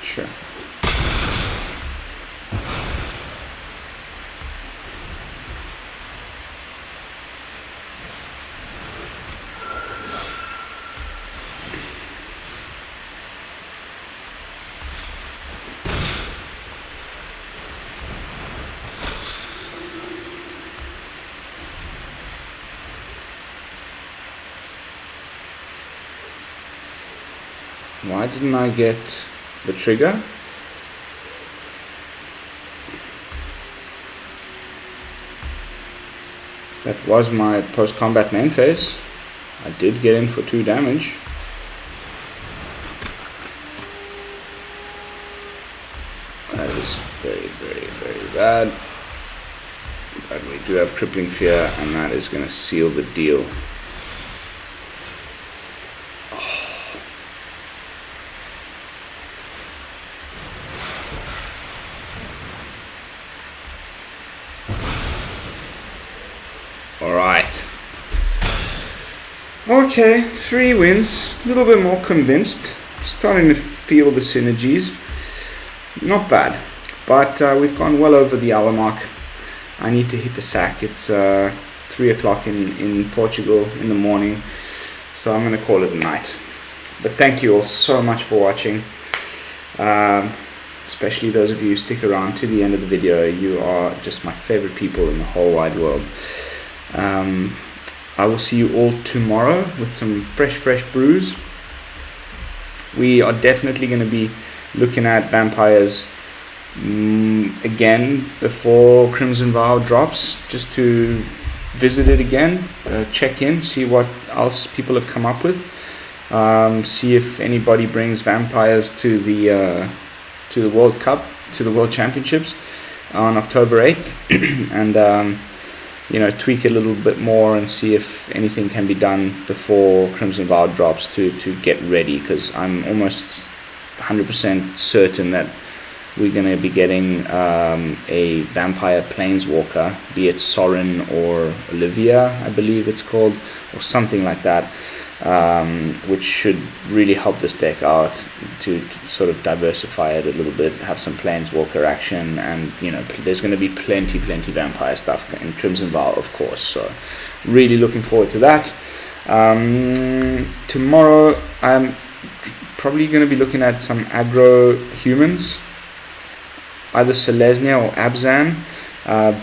Sure. Why didn't I get the trigger? That was my post-combat main phase. I did get in for 2 damage. That is very, very, very bad. But we do have Crippling Fear, and that is going to seal the deal. Alright. Okay, 3 wins. A little bit more convinced. Starting to feel the synergies. Not bad. But we've gone well over the hour mark. I need to hit the sack. It's 3 o'clock in Portugal in the morning. So I'm going to call it a night. But thank you all so much for watching. Especially those of you who stick around to the end of the video. You are just my favorite people in the whole wide world. I will see you all tomorrow with some fresh brews. We are definitely going to be looking at vampires again before Crimson Vow drops, just to visit it again, check in, see what else people have come up with, see if anybody brings vampires to the World Cup, to the World Championships on October 8th, and you know, tweak it a little bit more and see if anything can be done before Crimson Vow drops to get ready, because I'm almost 100% certain that we're going to be getting a Vampire Planeswalker, be it Sorin or Olivia, I believe it's called, or something like that, which should really help this deck out to sort of diversify it a little bit, have some Planeswalker action, and you know, there's going to be plenty Vampire stuff in Crimson Vow, of course, so really looking forward to that. Tomorrow I'm probably going to be looking at some aggro humans, either Selesnya or Abzan.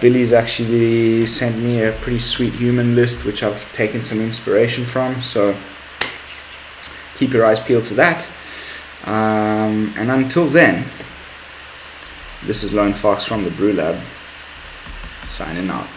Billy's actually sent me a pretty sweet human list, which I've taken some inspiration from, so keep your eyes peeled for that. And until then, this is Lone Fox from the BrewLab, signing out.